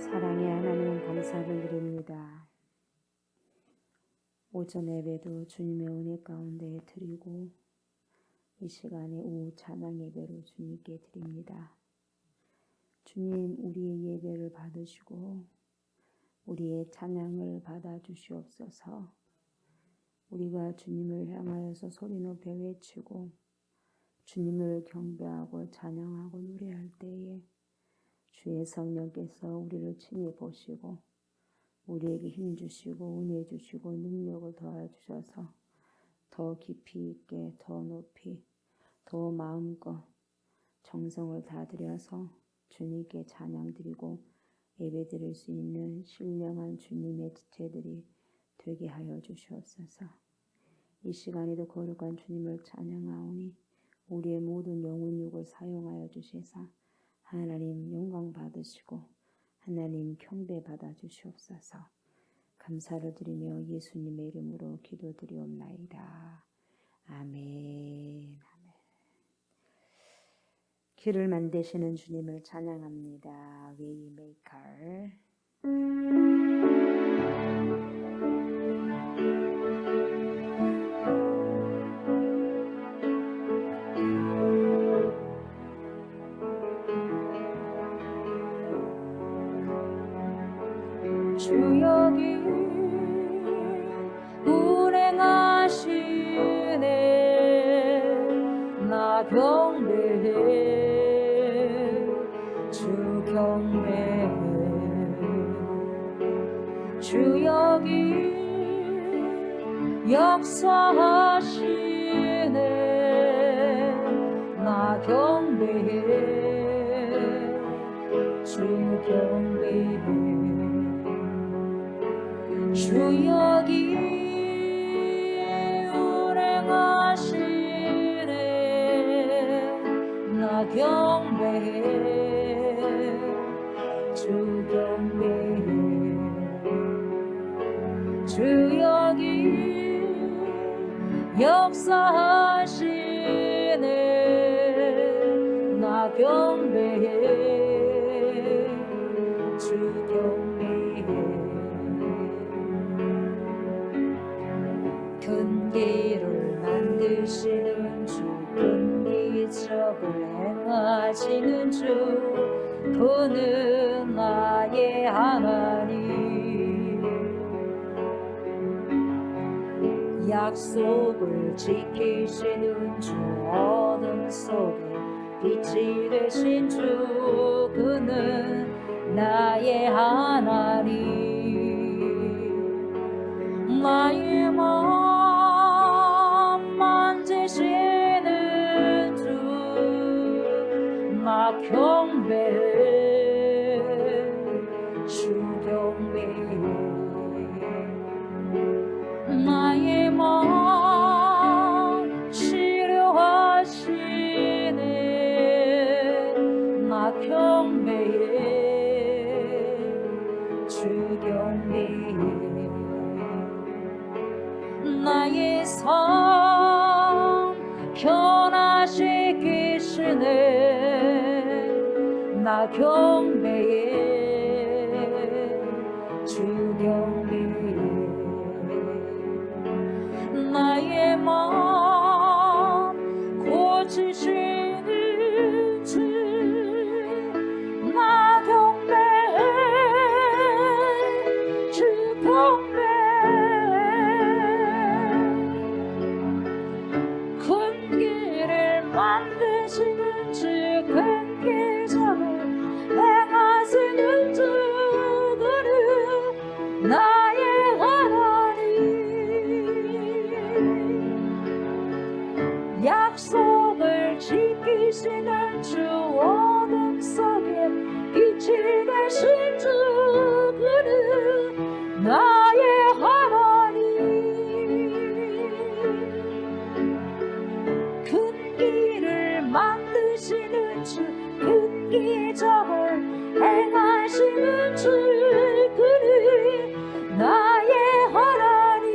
사랑의 하나님 감사를 드립니다. 오전 예배도 주님의 은혜 가운데 드리고 이 시간에 오후 찬양 예배로 주님께 드립니다. 주님, 우리의 예배를 받으시고 우리의 찬양을 받아 주시옵소서. 우리가 주님을 향하여서 소리 높여 외치고 주님을 경배하고 찬양하고 노래할 때에 주의 성령께서 우리를 친히 보시고 우리에게 힘 주시고 은혜 주시고 능력을 더하여 주셔서 더 깊이 있게 더 높이 더 마음껏 정성을 다들여서 주님께 찬양 드리고 예배 드릴 수 있는 신령한 주님의 지체들이 되게 하여 주시옵소서. 이 시간에도 거룩한 주님을 찬양하오니 우리의 모든 영혼 육을 사용하여 주시사 하나님 영광 받으시고 하나님 경배 받아 주시옵소서. 감사를 드리며 예수님의 이름으로 기도드리옵나이다. 아멘. 아멘. 길을 만드시는 주님을 찬양합니다. 웨이메이커. 주 여기 운행하시네. 나 경배해 주 경배해. 주 여기 역사하시네. 나 경배해 주 경배해. 주 여기 운행하시네. 나 경배해 주 경배해. 주 여기 역사하시네. 나 경배해 주 경배해. 큰 길을 만드시는 주, 큰 기적을 행하시는 주, 그는 나의 하나님. 약속을 지키시는 주, 어둠 속에 빛이 되신 주, 그는 나의 하나님. 나의 마음 만지시는 주, 나 경배해 주 경배해. 나의 마음 치료하시네. 나 경배해 주 경배해. 나의 삶 변화시키시네. 나 경배해 주 경배해. 나의 마음 고치시는 주, 나 경배해 주 경배해. 큰 길을 만드시는 주, 큰 기적을 행하시는 주, 그는 나의 하나님. 약속을 지키시는 주, 어둠 속에 빛이 되신 주, 그는 나의 하나님. 큰 길을 만드시는 주, 큰 기적을 행하시는 주, 그는 나의 하나님.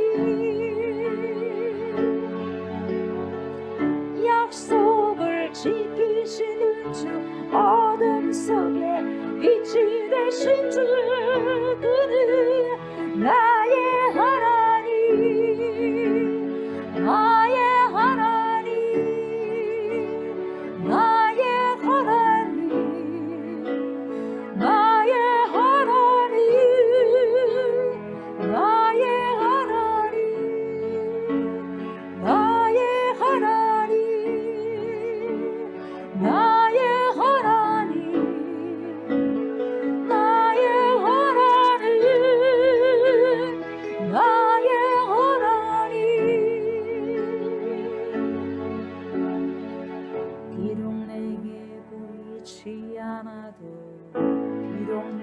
약속을 지키시는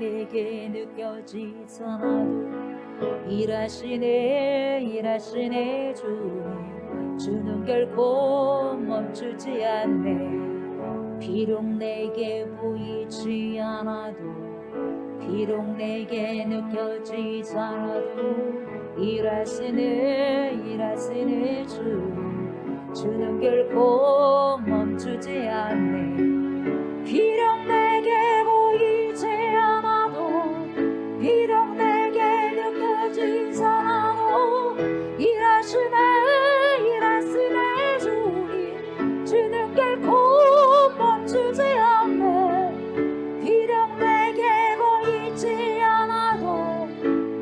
내게 느껴지지 않아도 일하시네 주님 주는 결코 멈추지 않네. 비록 내게 보이지 않아도 비록 내게 느껴지지 않아도 일하시네 주는 결코 멈추지 않네. 비록 내게 보이지 않아도 비록 내게 느껴지지 않아도 일하시네 주님 주는 결코 멈추지 않네. 비록 내게 보이지 않아도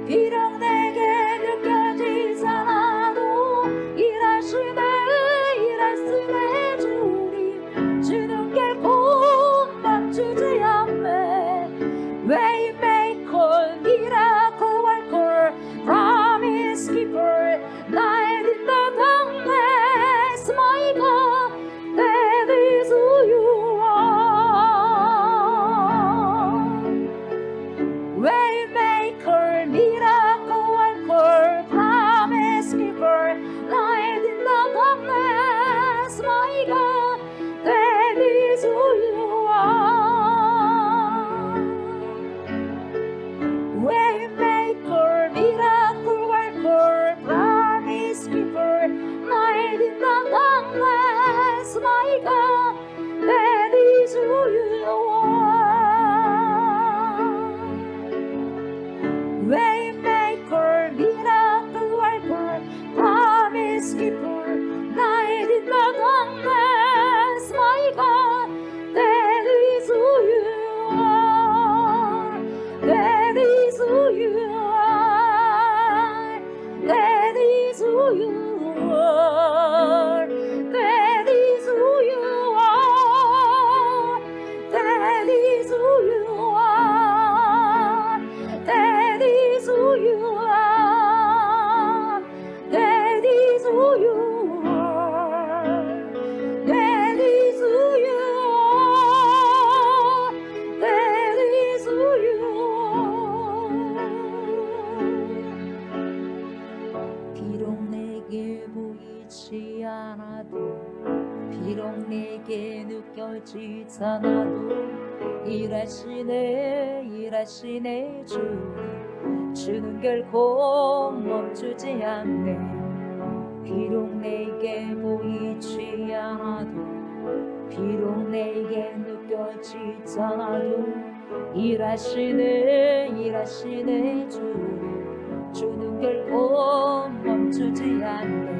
비록 내게 느껴지지 않아도 일하시네 주님 주는 결코 멈추지 않네. Waymaker, miracle worker, promise keeper, light in the darkness, my God, that is who you are. Waymaker, miracle worker, promise keeper, light in the darkness, my God, that is who you are. Waymaker, miracle worker, promise keeper, light in the darkness, my God, that is who you are. Waymaker, miracle worker, promise keeper, light in the darkness, my God, that is who you are. That is who you are. That is who you are. That is who you are. That is who you are. That is who you are. That is who you are. That is who you are. That is who you are. 비록 내게 보이지 않아도 비록 내게 느껴지지 않아도 일하시네 주님 주는 결코 멈추지 않네. 비록 내게 보이지 않아도 비록 내게 느껴지지 않아도 일하시네 주님 주는 결코 멈추지 않네.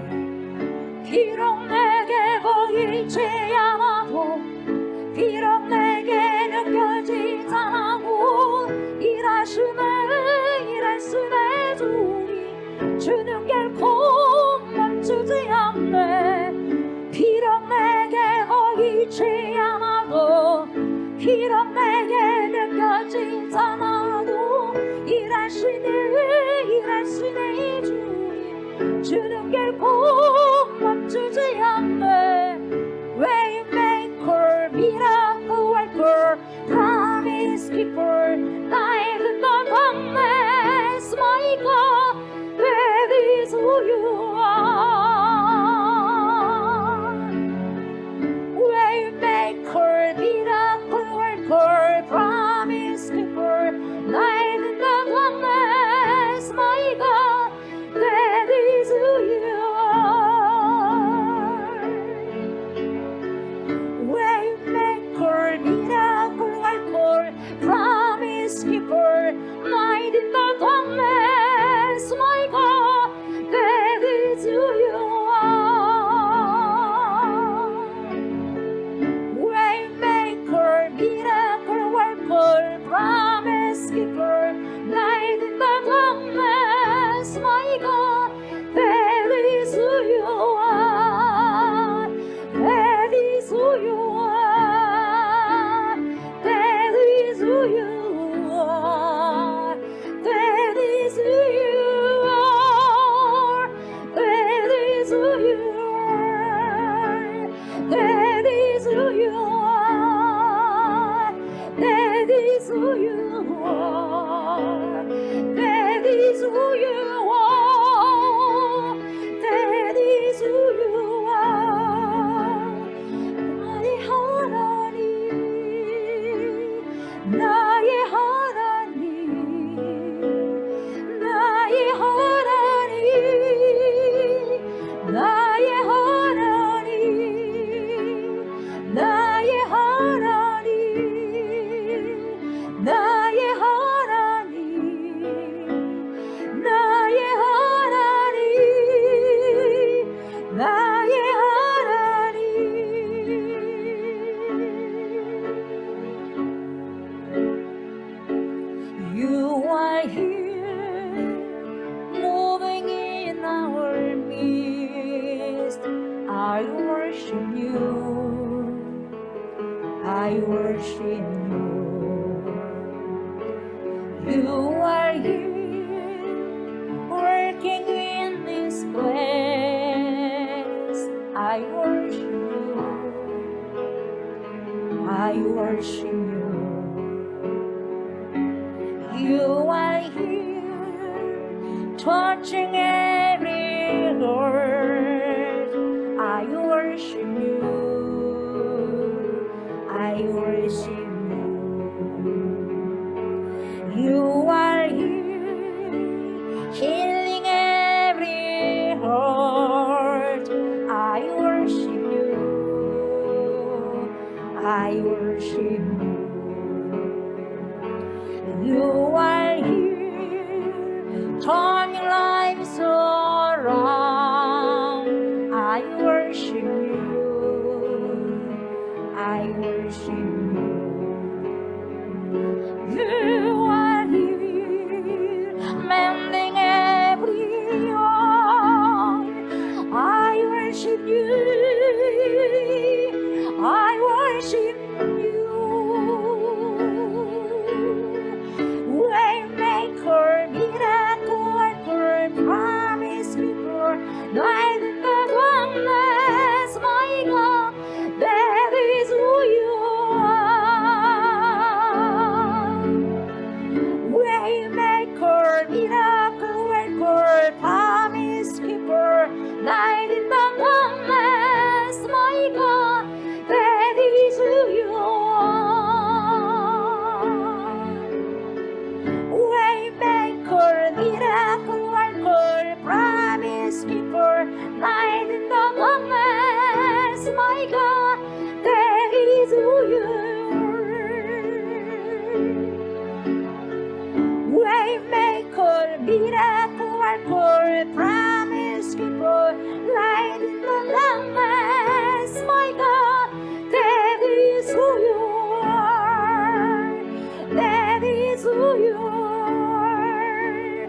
비록 내게 보이지 않아도 비록 내게 느껴지지 않아도 일하시네 주님 주는 결코 멈추지 않네. 비록 내게 보이지 않아도 비록 내게 느껴지지 않아도 일하시네 주님 주는 결코 멈추지 않네. Waymaker, miracle worker, promise keeper, light in the darkness, my God, that is who you are. Waymaker, miracle worker, promise keeper, light in the darkness, my God, that is who you are. Waymaker, miracle worker, promise keeper, light in the darkness, my God, that is who you are. Waymaker, miracle worker, promise keeper, light in the darkness, my God, that is who you are. That is who you are. That is who you are. That is who you are. You are here, moving in our midst. I worship you, I worship you. You are here, working in this place. I worship you, I worship you. You are here, touching every heart. I worship you, I worship you. You are here, healing every heart. I worship you, I worship you. You are here, turning lives around. I worship you, I worship you. You are here, mending every heart. I worship you, I worship you. Waymaker, miracle worker, promise keeper, light in the darkness, my God, that is who you are. Waymaker, miracle worker, promise keeper, light in the darkness, my God, that is who you are. Waymaker, miracle worker, promise keeper, light in the darkness, my God, that is who you are. Waymaker, miracle worker, promise keeper, light in the darkness, my God, that is who you are. That is who you are.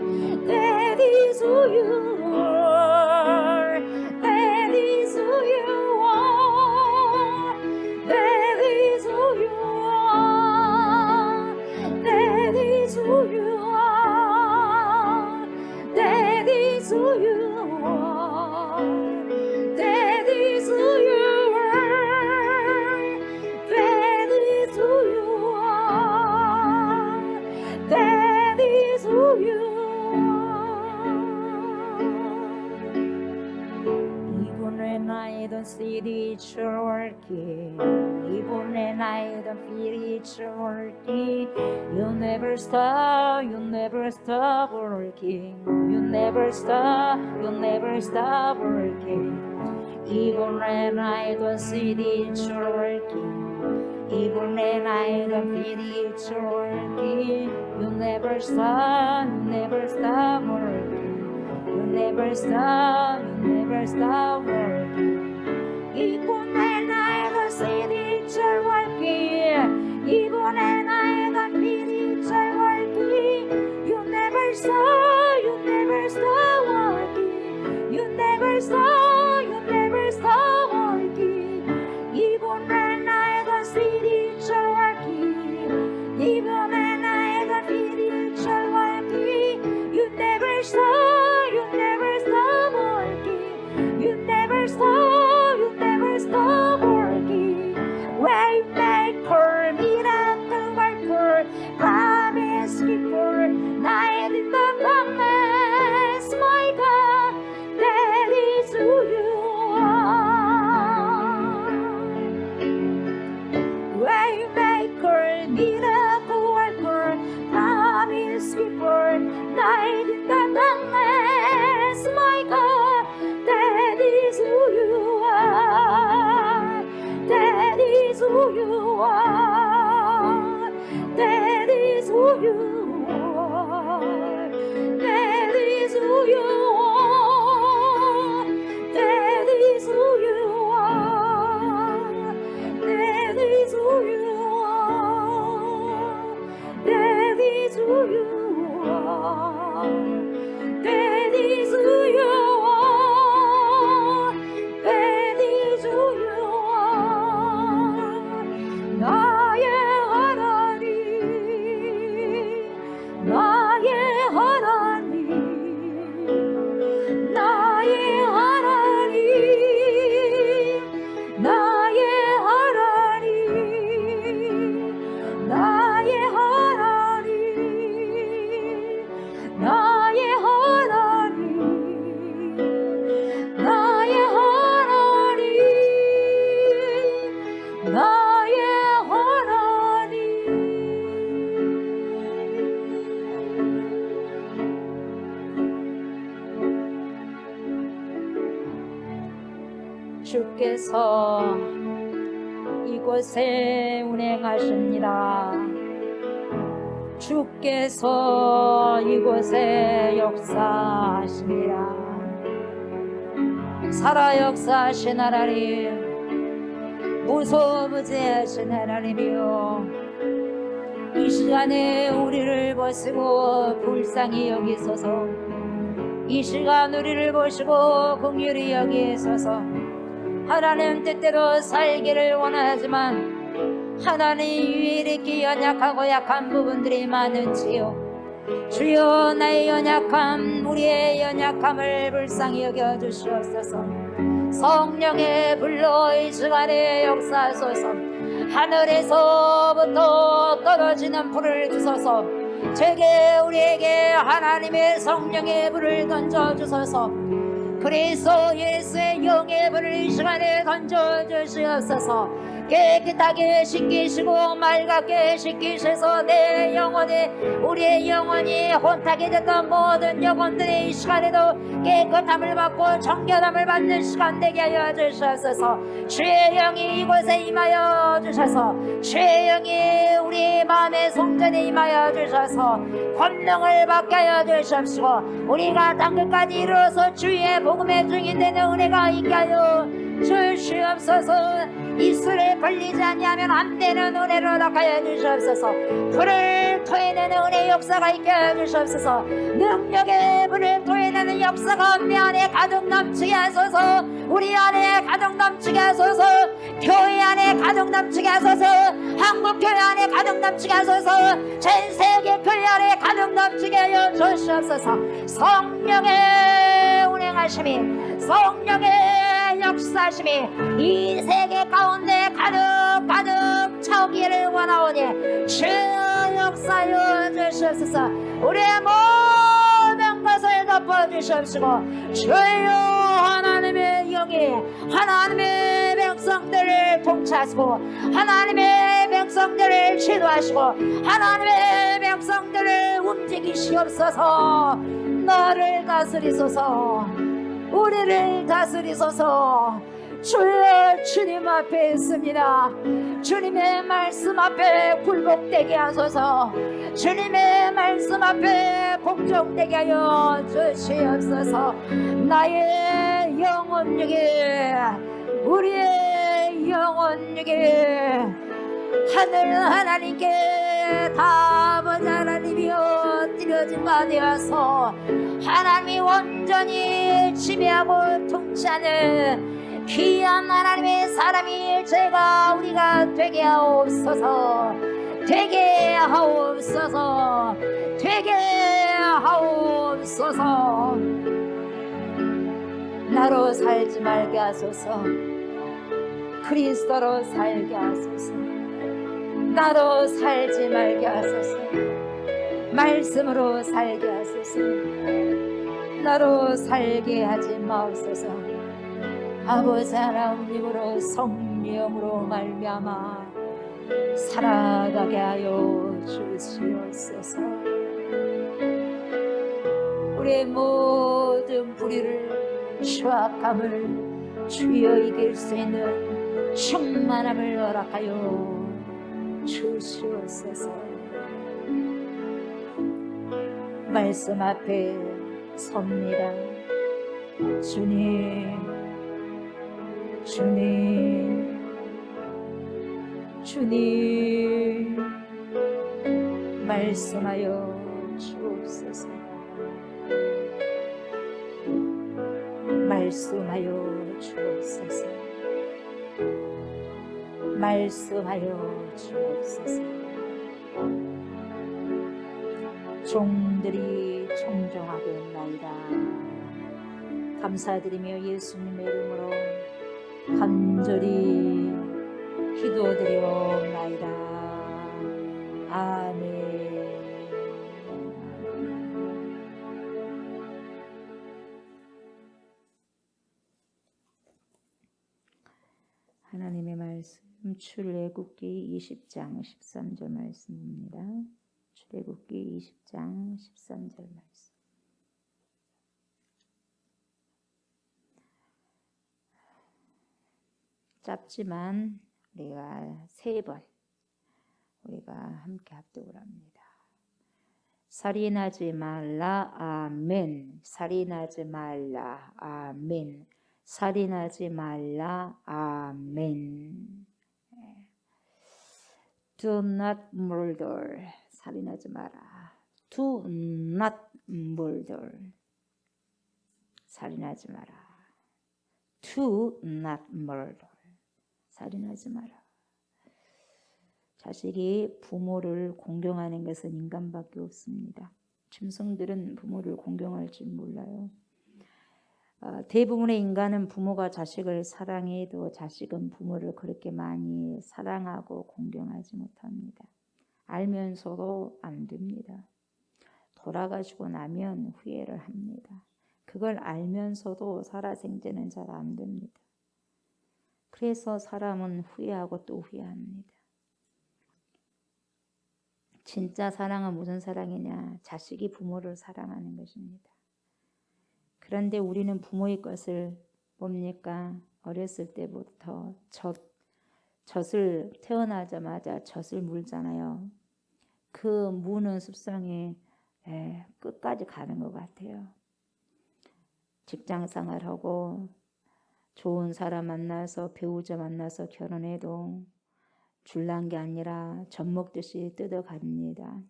That is who you are. That is who you are. That is who you are. That is who you are. That is who you are. That is who you are. That is who you are. That is who you are. Even when I don't see it, you're working. Even when I don't feel it, you're working. You never stop, you never stop working. You never stop, you never stop working. Even when I don't see it, you're working. Even when I don't feel it, you're working. You never stop, you never stop working. You never stop, you never stop working. Even when I don't see it, you're working. Even when I don't feel it, you're working. You never stop, you never stop working. You never stop, you never stop working. Even when I don't see it, you're working. Even when I don't feel it, you're working. You never stop, you never stop working. You never stop, you never stop working. Waymaker, miracle worker, promise keeper, light in the darkness, my God, that is who you are. Waymaker, miracle worker, promise keeper, light in the darkness, my God, that is who you are. That is who you are. That is who you are. That is who you are. That is who you are. That is who you are. That is who you 주께서 이곳에 운행하십니다. 주께서 이곳에 역사하십니다. 살아 역사하신 하나님, 무소부재하신 하나님이요, 이 시간에 우리를 보시고 불쌍히 여기소서. 이 시간 우리를 보시고 긍휼히 여기소서. 하나님 뜻대로 살기를 원하지만 하나님 왜 이렇게 연약하고 약한 부분들이 많은지요. 주여, 나의 연약함, 우리의 연약함을 불쌍히 여겨주시옵소서. 성령의 불로 이 시간에 역사하소서. 하늘에서부터 떨어지는 불을 주소서. 제게 우리에게 하나님의 성령의 불을 던져주소서. 그리스도 예수의 영의 불을 이 시간에 던져주시옵소서. 깨끗하게 씻기시고 맑게 씻기셔서 내 영혼이, 우리의 영혼이 혼탁이 됐던 모든 영혼들이 이 시간에도 깨끗함을 받고 정결함을 받는 시간 되게 하여 주셔서 주의 영이 이곳에 임하여 주셔서 주의 영이 우리 마음의 성전에 임하여 주셔서 권능을 받게 하여 주십시오. 우리가 땅끝까지 이르러서 주의 복음의 증인 되는 은혜가 있게 하여 주시옵소서. 입술을 벌리지 아니하면 안 되는 은혜로 허락하여 주시옵소서. 불을 토해내는 은혜 역사가 있게 하여 주시옵소서. 능력의 불을 토해내는 역사가 내 안에 가득 넘치게 하소서. 우리 안에 가득 넘치게 하소서. 교회 안에 가득 넘치게 하소서. 한국 교회 안에 가득 넘치게 하소서. 전 세계 교회 안에 가득 넘치게 하여 주시옵소서. 성령의 운행하심이, 성령의 역사하심이 이 세계 가운데 가득 차오기를 원하오니 주 역사하여 주시옵소서. 우리의 모든 것을 덮어주시옵시고 주여, 하나님의 영이 하나님의 백성들을 통치하시고 하나님의 백성들을 지도하시고 하나님의 백성들을 움직이시옵소서. 너를 다스리소서. 우리를 다스리소서. 주여, 주님 앞에 있습니다. 주님의 말씀 앞에 굴복되게 하소서. 주님의 말씀 앞에 복종되게 하여 주시옵소서. 나의 영혼 중에, 우리의 영혼 중에 하늘 하나님께 다 아버지 하나님이여 드려진 바 되어서 하나님이 온전히 지배하고 통치하는 귀한 하나님의 사람이 제가 우리가 되게 하옵소서. 되게 하옵소서. 되게 하옵소서. 나로 살지 말게 하소서. 그리스도로 살게 하소서. 나로 살지 말게 하소서. 말씀으로 살게 하소서. 나로 살게 하지 마옵소서. 아버지 하나님으로 성령으로 말미암아 살아가게 하여 주시옵소서. 우리의 모든 불의를, 추악함을 주여 이길 수 있는 충만함을 허락하여 주시옵소서. 말씀 앞에 섭니다. 주님, 주님, 주님, 말씀하여 주옵소서. 말씀하여 주옵소서. 말씀하여 주옵소서. 종들이 청종하겠나이다. 감사드리며 예수님의 이름으로 간절히 기도드리옵나이다. 아멘. 하나님의 말씀 출애굽기 20장 13절 말씀입니다. 출애굽기 20장 13절 말씀. 짧지만 우리가 3번 우리가 함께 합독을 합니다. 살인하지 말라. 아멘. 살인하지 말라. 아멘. 살인하지 말라. 아멘. Do not murder. 살인하지 마라. Do not murder. 살인하지 마라. Do not murder. 살인하지 마라. 자식이 부모를 공경하는 것은 인간밖에 없습니다. 짐승들은 부모를 공경할지 몰라요. 대부분의 인간은 부모가 자식을 사랑해도 자식은 부모를 그렇게 많이 사랑하고 공경하지 못합니다. 알면서도 안 됩니다. 돌아가시고 나면 후회를 합니다. 그걸 알면서도 살아생전은 잘 안 됩니다. 그래서 사람은 후회하고 또 후회합니다. 진짜 사랑은 무슨 사랑이냐? 자식이 부모를 사랑하는 것입니다. 그런데 우리는 부모의 것을 뭡니까? 어렸을 때부터 젖을 태어나자마자 젖을 물잖아요. 그 무는 습성이 끝까지 가는 것 같아요. 직장 생활하고 좋은 사람 만나서 배우자 만나서 결혼해도 줄난 게 아니라 젖 먹듯이 뜯어갑니다.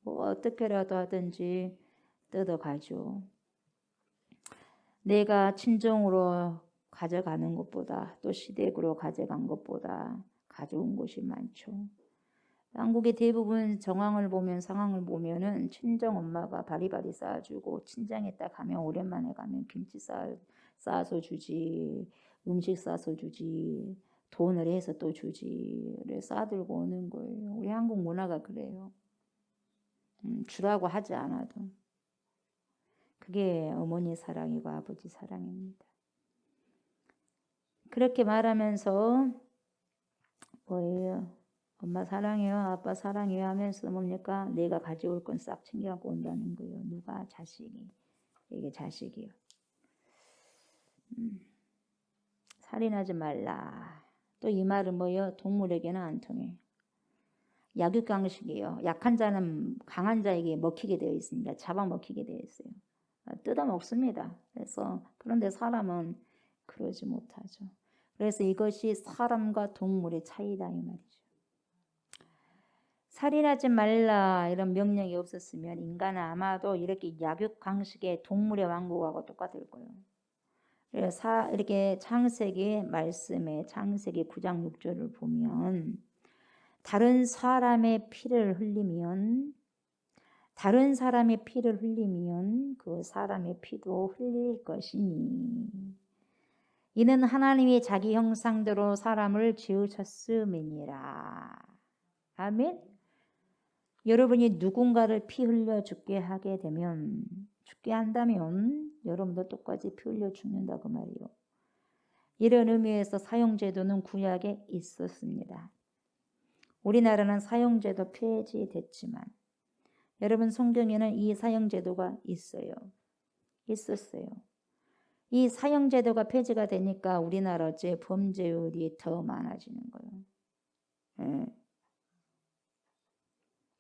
뭐 어떻게라도 하든지 뜯어가죠. 내가 친정으로 가져가는 것보다 또 시댁으로 가져간 것보다 가져온 곳이 많죠. 한국의 대부분 상황을 보면은 친정 엄마가 바리바리 쌓아주고 친정에 딱 가면 오랜만에 가면 김치 싸서 주지, 음식 싸서 주지, 돈을 해서 또 주지를 싸들고 오는 거예요. 우리 한국 문화가 그래요. 주라고 하지 않아도. 그게 어머니 사랑이고 아버지 사랑입니다. 그렇게 말하면서 뭐예요? 엄마 사랑해요, 아빠 사랑해요 하면서 뭡니까? 내가 가져올 건 싹 챙겨갖고 온다는 거예요. 누가? 자식이. 이게 자식이요. 살인하지 말라. 또 이 말은 뭐예요? 동물에게는 안 통해. 약육강식이에요. 약한 자는 강한 자에게 먹히게 되어 있습니다. 잡아먹히게 되어 있어요. 뜯어먹습니다. 그런데 사람은 그러지 못하죠. 그래서 이것이 사람과 동물의 차이다 이 말이죠. 살인하지 말라 이런 명령이 없었으면 인간은 아마도 이렇게 약육강식의 동물의 왕국하고 똑같을 거예요. 그래서 이렇게 창세기 말씀에 창세기 9장 6절을 보면 다른 사람의 피를 흘리면 그 사람의 피도 흘릴 것이니 이는 하나님이 자기 형상대로 사람을 지으셨음이니라. 아멘. 여러분이 누군가를 피 흘려 죽게 한다면 여러분도 똑같이 피 흘려 죽는다 그 말이요. 이런 의미에서 사형제도는 구약에 있었습니다. 우리나라는 사형제도 폐지됐지만 여러분 성경에는 이 사형제도가 있었어요. 이 사형제도가 폐지가 되니까 우리나라의 범죄율이 더 많아지는 거예요.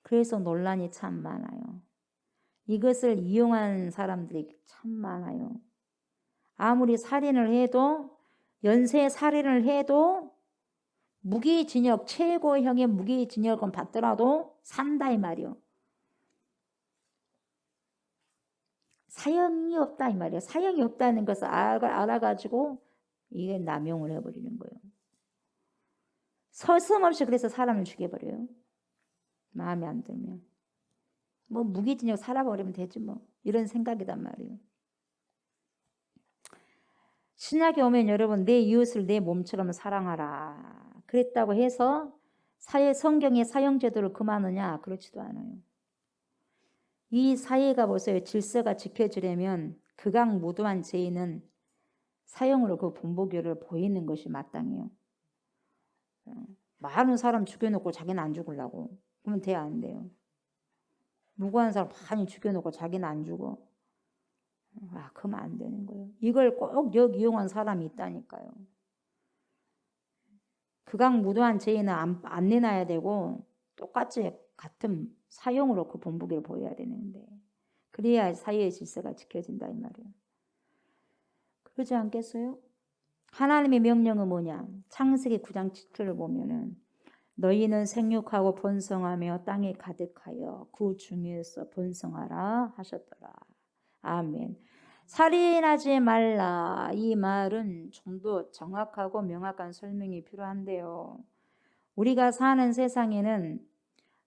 그래서 논란이 참 많아요. 이것을 이용한 사람들이 참 많아요. 아무리 살인을 해도 연쇄 살인을 해도 무기징역 최고형의 무기징역은 받더라도 산다 이 말이요. 사형이 없다 이 말이에요. 사형이 없다는 것을 알아가지고 이게 남용을 해버리는 거예요. 서슴없이 그래서 사람을 죽여버려요. 마음에 안 들면. 뭐 무기징역 살아버리면 되지 뭐. 이런 생각이단 말이에요. 신약에 오면 여러분 내 이웃을 내 몸처럼 사랑하라. 그랬다고 해서 성경의 사형제도를 금하느냐? 그렇지도 않아요. 이 사회가 보세요. 질서가 지켜지려면 극악무도한 죄인은 사형으로 그 본보기를 보이는 것이 마땅해요. 많은 사람 죽여놓고 자기는 안 죽으려고. 그러면 돼야 안 돼요. 무고한 사람 많이 죽여놓고 자기는 안 죽어. 그러면 안 되는 거예요. 이걸 꼭 이용한 사람이 있다니까요. 극악무도한 죄는 안 내놔야 되고 똑같이 같은 사형으로 그 본보기를 보여야 되는데 그래야 사회의 질서가 지켜진다 이 말이에요. 그러지 않겠어요? 하나님의 명령은 뭐냐? 창세기 9장 7절을 보면은 너희는 생육하고 번성하며 땅에 가득하여 그 중에서 번성하라 하셨더라. 아멘. 살인하지 말라. 이 말은 좀 더 정확하고 명확한 설명이 필요한데요. 우리가 사는 세상에는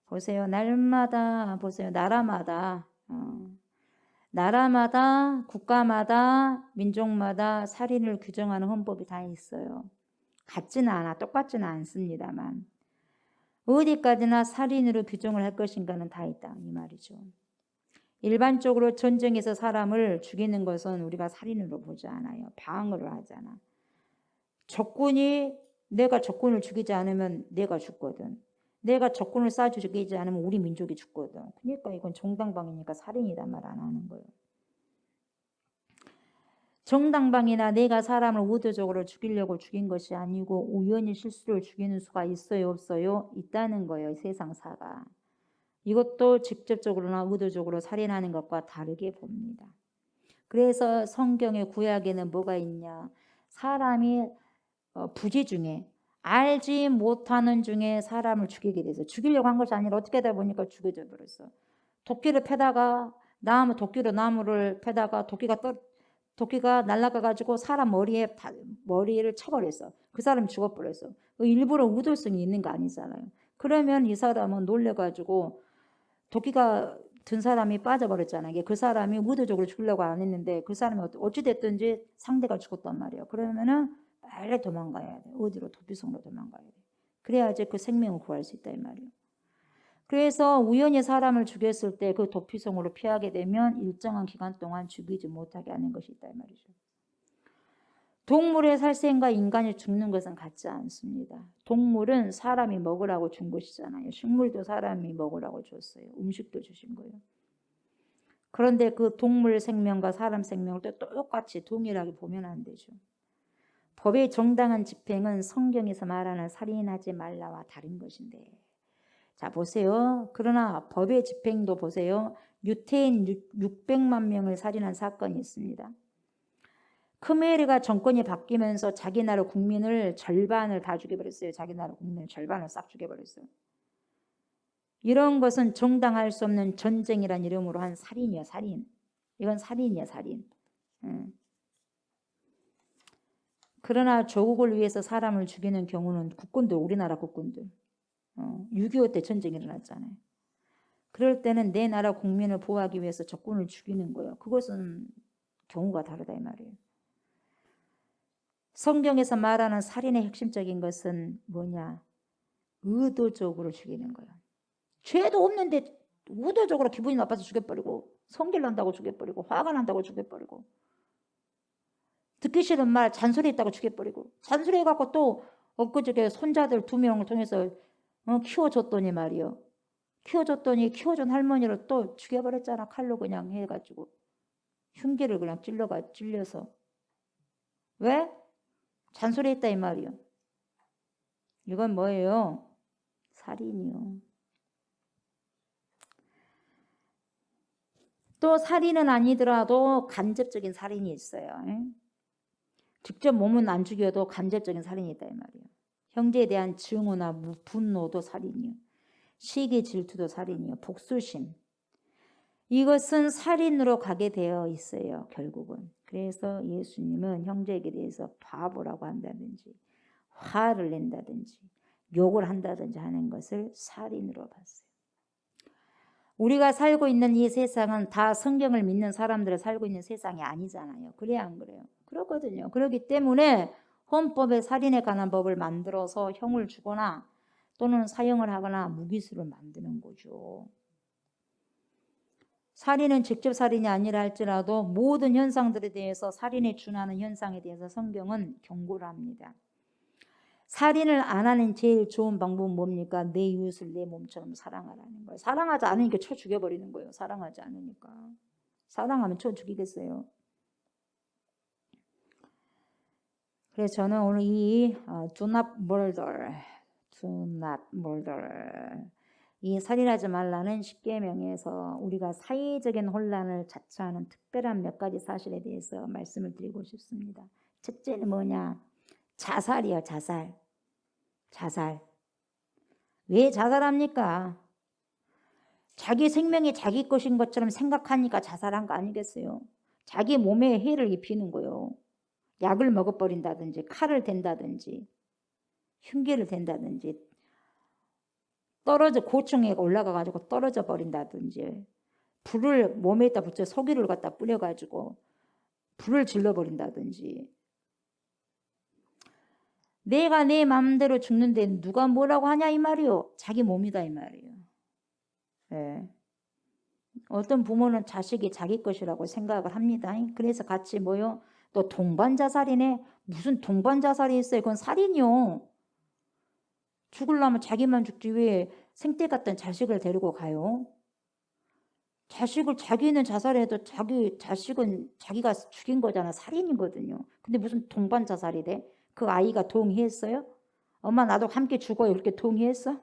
보세요. 날마다 보세요. 나라마다 국가마다 민족마다 살인을 규정하는 헌법이 다 있어요. 같지는 않아. 똑같지는 않습니다만 어디까지나 살인으로 규정을 할 것인가는 다 있다 이 말이죠. 일반적으로 전쟁에서 사람을 죽이는 것은 우리가 살인으로 보지 않아요. 방어를 하잖아. 내가 적군을 죽이지 않으면 내가 죽거든. 내가 적군을 쏴 죽이지 않으면 우리 민족이 죽거든. 그러니까 이건 정당방위니까 살인이란 말 안 하는 거예요. 정당방위나 내가 사람을 의도적으로 죽이려고 죽인 것이 아니고 우연히 실수로 죽이는 수가 있어요, 없어요? 있다는 거예요, 세상사가. 이것도 직접적으로나 의도적으로 살인하는 것과 다르게 봅니다. 그래서 성경의 구약에는 뭐가 있냐? 사람이 부지 중에 알지 못하는 중에 사람을 죽이게 돼서 죽이려고 한 것이 아니라 어떻게 하다 보니까 죽여져 버렸어. 도끼를 패다가 도끼로 나무를 패다가 도끼가 날아가 가지고 사람 머리를 쳐버렸어. 그 사람이 죽어버렸어. 일부러 의도성이 있는 거 아니잖아요. 그러면 이 사람은 놀래가지고 도끼가 든 사람이 빠져버렸잖아요. 그 사람이 의도적으로 죽이려고 안 했는데 그 사람이 어찌됐든지 상대가 죽었단 말이에요. 그러면은 빨리 도망가야 돼. 어디로? 도피성으로 도망가야 돼. 그래야지 그 생명을 구할 수 있다 이 말이에요. 그래서 우연히 사람을 죽였을 때 그 도피성으로 피하게 되면 일정한 기간 동안 죽이지 못하게 하는 것이 있다 이 말이죠. 동물의 살생과 인간이 죽는 것은 같지 않습니다. 동물은 사람이 먹으라고 준 것이잖아요. 식물도 사람이 먹으라고 줬어요. 음식도 주신 거예요. 그런데 그 동물 생명과 사람 생명을 또 똑같이 동일하게 보면 안 되죠. 법의 정당한 집행은 성경에서 말하는 살인하지 말라와 다른 것인데 자 보세요. 그러나 법의 집행도 보세요. 유태인 600만 명을 살인한 사건이 있습니다. 크메르가 정권이 바뀌면서 자기 나라 국민을 절반을 다 죽여버렸어요. 자기 나라 국민을 절반을 싹 죽여버렸어요. 이런 것은 정당할 수 없는 전쟁이란 이름으로 한 살인이야 살인. 이건 살인이야 살인. 그러나 조국을 위해서 사람을 죽이는 경우는 국군들, 우리나라 국군들 6.25 때 전쟁이 일어났잖아요. 그럴 때는 내 나라 국민을 보호하기 위해서 적군을 죽이는 거예요. 그것은 경우가 다르다 이 말이에요. 성경에서 말하는 살인의 핵심적인 것은 뭐냐? 의도적으로 죽이는 거예요. 죄도 없는데 의도적으로 기분이 나빠서 죽여버리고 성질 난다고 죽여버리고 화가 난다고 죽여버리고 듣기 싫은 말 잔소리했다고 죽여버리고 잔소리해갖고 또 엊그저께 손자들 2명을 통해서 키워줬더니 말이요. 키워준 할머니를 또 죽여버렸잖아. 칼로 그냥 해가지고 흉기를 그냥 찔려서 왜? 잔소리했다 이 말이요. 이건 뭐예요? 살인이요. 또 살인은 아니더라도 간접적인 살인이 있어요. 직접 몸은 안 죽여도 간접적인 살인이 있다 이 말이에요. 형제에 대한 증오나 분노도 살인이요. 시기 질투도 살인이요. 복수심. 이것은 살인으로 가게 되어 있어요. 결국은. 그래서 예수님은 형제에게 대해서 바보라고 한다든지 화를 낸다든지 욕을 한다든지 하는 것을 살인으로 봤어요. 우리가 살고 있는 이 세상은 다 성경을 믿는 사람들이 살고 있는 세상이 아니잖아요. 그래야 안 그래요? 그렇거든요. 그렇기 때문에 헌법에 살인에 관한 법을 만들어서 형을 주거나 또는 사형을 하거나 무기수를 만드는 거죠. 살인은 직접 살인이 아니라 할지라도 모든 현상들에 대해서 살인에 준하는 현상에 대해서 성경은 경고를 합니다. 살인을 안 하는 제일 좋은 방법은 뭡니까? 내 이웃을 내 몸처럼 사랑하라는 거예요. 사랑하지 않으니까 쳐 죽여버리는 거예요. 사랑하지 않으니까. 사랑하면 쳐 죽이겠어요. 그래서 저는 오늘 이 do not murder, do not murder 이 살인하지 말라는 십계명에서 우리가 사회적인 혼란을 자초하는 특별한 몇 가지 사실에 대해서 말씀을 드리고 싶습니다. 첫째는 뭐냐? 자살이요, 자살. 자살. 왜 자살합니까? 자기 생명이 자기 것인 것처럼 생각하니까 자살한 거 아니겠어요? 자기 몸에 해를 입히는 거요. 약을 먹어버린다든지 칼을 댄다든지 흉기를 댄다든지 떨어져 고층에 올라가가지고 떨어져 버린다든지 불을 몸에다 붙여 소기를 갖다 뿌려가지고 불을 질러버린다든지 내가 내 마음대로 죽는데 누가 뭐라고 하냐 이 말이요. 자기 몸이다 이 말이에요. 예. 어떤 부모는 자식이 자기 것이라고 생각을 합니다. 그래서 같이 뭐요? 또 동반자살이네. 무슨 동반자살이 있어요? 그건 살인이요. 죽으려면 자기만 죽지 왜 생떼 같던 자식을 데리고 가요? 자식을 자기는 자살해도 자기 자식은 자기가 죽인 거잖아. 살인이거든요. 근데 무슨 동반자살이 돼? 그 아이가 동의했어요? 엄마 나도 함께 죽어요. 이렇게 동의했어?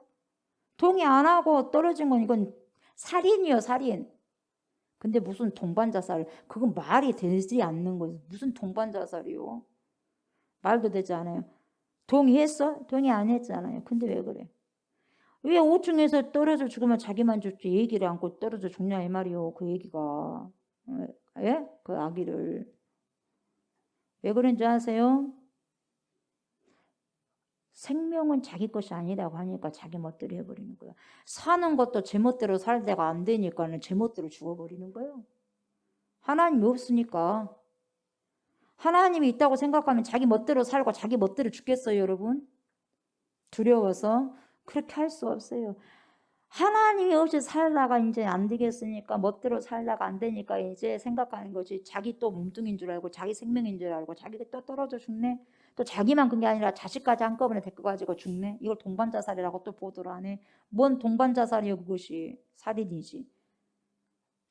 동의 안 하고 떨어진 건 이건 살인이요, 살인. 근데 무슨 동반자살? 그건 말이 되지 않는 거예요. 무슨 동반자살이요? 말도 되지 않아요. 동의했어? 동의 안 했잖아요. 근데 왜 그래? 왜 5층에서 떨어져 죽으면 자기만 죽지 얘기를 않고 떨어져 죽냐 이 말이요. 그 얘기가. 예? 그 아기를. 왜 그런지 아세요? 생명은 자기 것이 아니라고 하니까 자기 멋대로 해버리는 거야. 사는 것도 제 멋대로 살다가 안 되니까는 제 멋대로 죽어버리는 거예요. 하나님이 없으니까. 하나님이 있다고 생각하면 자기 멋대로 살고 자기 멋대로 죽겠어요, 여러분? 두려워서 그렇게 할 수 없어요. 하나님이 없이 살다가 이제 안 되겠으니까 멋대로 살다가 안 되니까 이제 생각하는 거지. 자기 또 몸뚱인 줄 알고 자기 생명인 줄 알고 자기가 또 떨어져 죽네. 또 자기만 그게 아니라 자식까지 한꺼번에 데리고 가지고 죽네. 이걸 동반자살이라고 또 보도를 하네. 뭔 동반자살이요 그것이. 살인이지.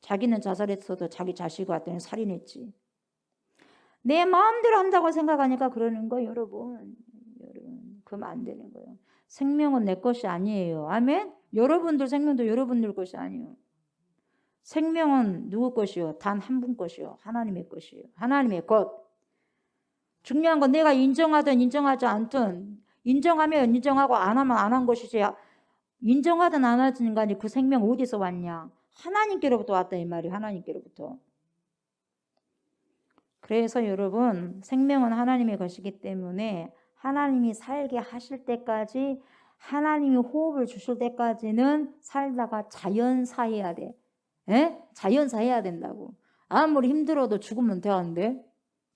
자기는 자살했어도 자기 자식한테는 살인했지. 내 마음대로 한다고 생각하니까 그러는 거예요 여러분. 그러면 안 되는 거예요. 생명은 내 것이 아니에요. 아멘? 여러분들 생명도 여러분들 것이 아니에요. 생명은 누구 것이요? 단 한 분 것이요. 하나님의 것이에요. 하나님의 것. 중요한 건 내가 인정하든 인정하지 않든 인정하면 인정하고 안 하면 안 한 것이지 인정하든 안 하든 간에 그 생명 어디서 왔냐? 하나님께로부터 왔다 이 말이에요. 하나님께로부터. 그래서 여러분 생명은 하나님의 것이기 때문에 하나님이 살게 하실 때까지 하나님이 호흡을 주실 때까지는 살다가 자연사해야 돼. 에? 자연사해야 된다고. 아무리 힘들어도 죽으면 되는데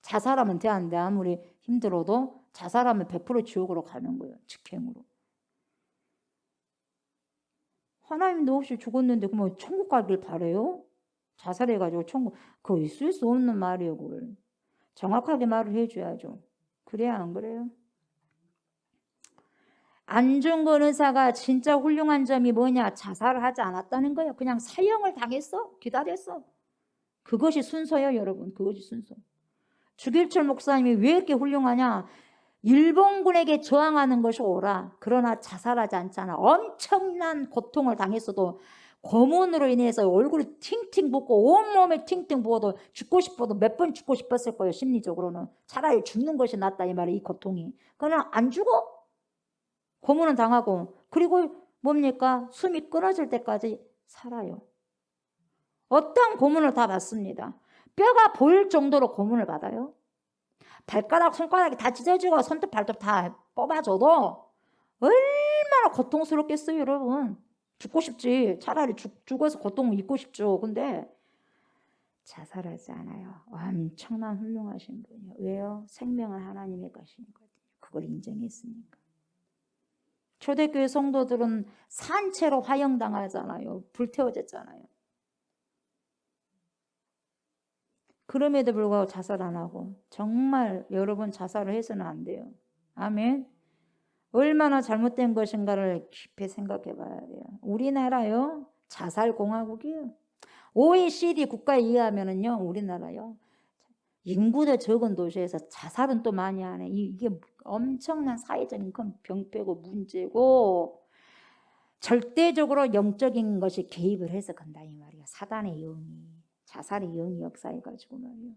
자살하면 되는데 아무리 힘들어도 자살하면 100% 지옥으로 가는 거예요. 직행으로. 하나님도 없이 죽었는데 그러면 천국 가길 바래요? 자살해가지고 천국 그거 있을 수 없는 말이에요. 그걸. 정확하게 말을 해줘야죠. 그래야 안 그래요? 안중근 의사가 진짜 훌륭한 점이 뭐냐? 자살을 하지 않았다는 거예요. 그냥 사형을 당했어. 기다렸어. 그것이 순서예요 여러분. 그것이 순서. 주길철 목사님이 왜 이렇게 훌륭하냐? 일본군에게 저항하는 것이 옳아. 그러나 자살하지 않잖아. 엄청난 고통을 당했어도 고문으로 인해서 얼굴이 팅팅 붓고 온몸에 팅팅 부어도 죽고 싶어도 몇 번 죽고 싶었을 거예요. 심리적으로는. 차라리 죽는 것이 낫다 이 말이에요. 이 고통이. 그러나 안 죽어. 고문은 당하고 그리고 뭡니까? 숨이 끊어질 때까지 살아요. 어떤 고문을 다 받습니다. 뼈가 보일 정도로 고문을 받아요. 발가락, 손가락이 다 찢어지고 손톱, 발톱 다 뽑아줘도 얼마나 고통스럽겠어요, 여러분. 죽고 싶지. 차라리 죽어서 고통을 잊고 싶죠. 근데 자살하지 않아요. 엄청난 훌륭하신 분이요. 왜요? 생명은 하나님의 것이거든요. 그걸 인정했으니까. 초대교회 성도들은 산채로 화형당하잖아요. 불태워졌잖아요. 그럼에도 불구하고 자살 안 하고 정말 여러분 자살을 해서는 안 돼요. 아멘. 얼마나 잘못된 것인가를 깊이 생각해 봐야 돼요. 우리나라요. 자살공화국이에요. OECD 국가에 의하면은요. 우리나라요. 인구도 적은 도시에서 자살은 또 많이 하네. 이게 엄청난 사회적인 큰 병폐고 문제고 절대적으로 영적인 것이 개입을 해서 간다 이 말이야. 사단의 영이, 자살의 영이 역사해가지고 말이야.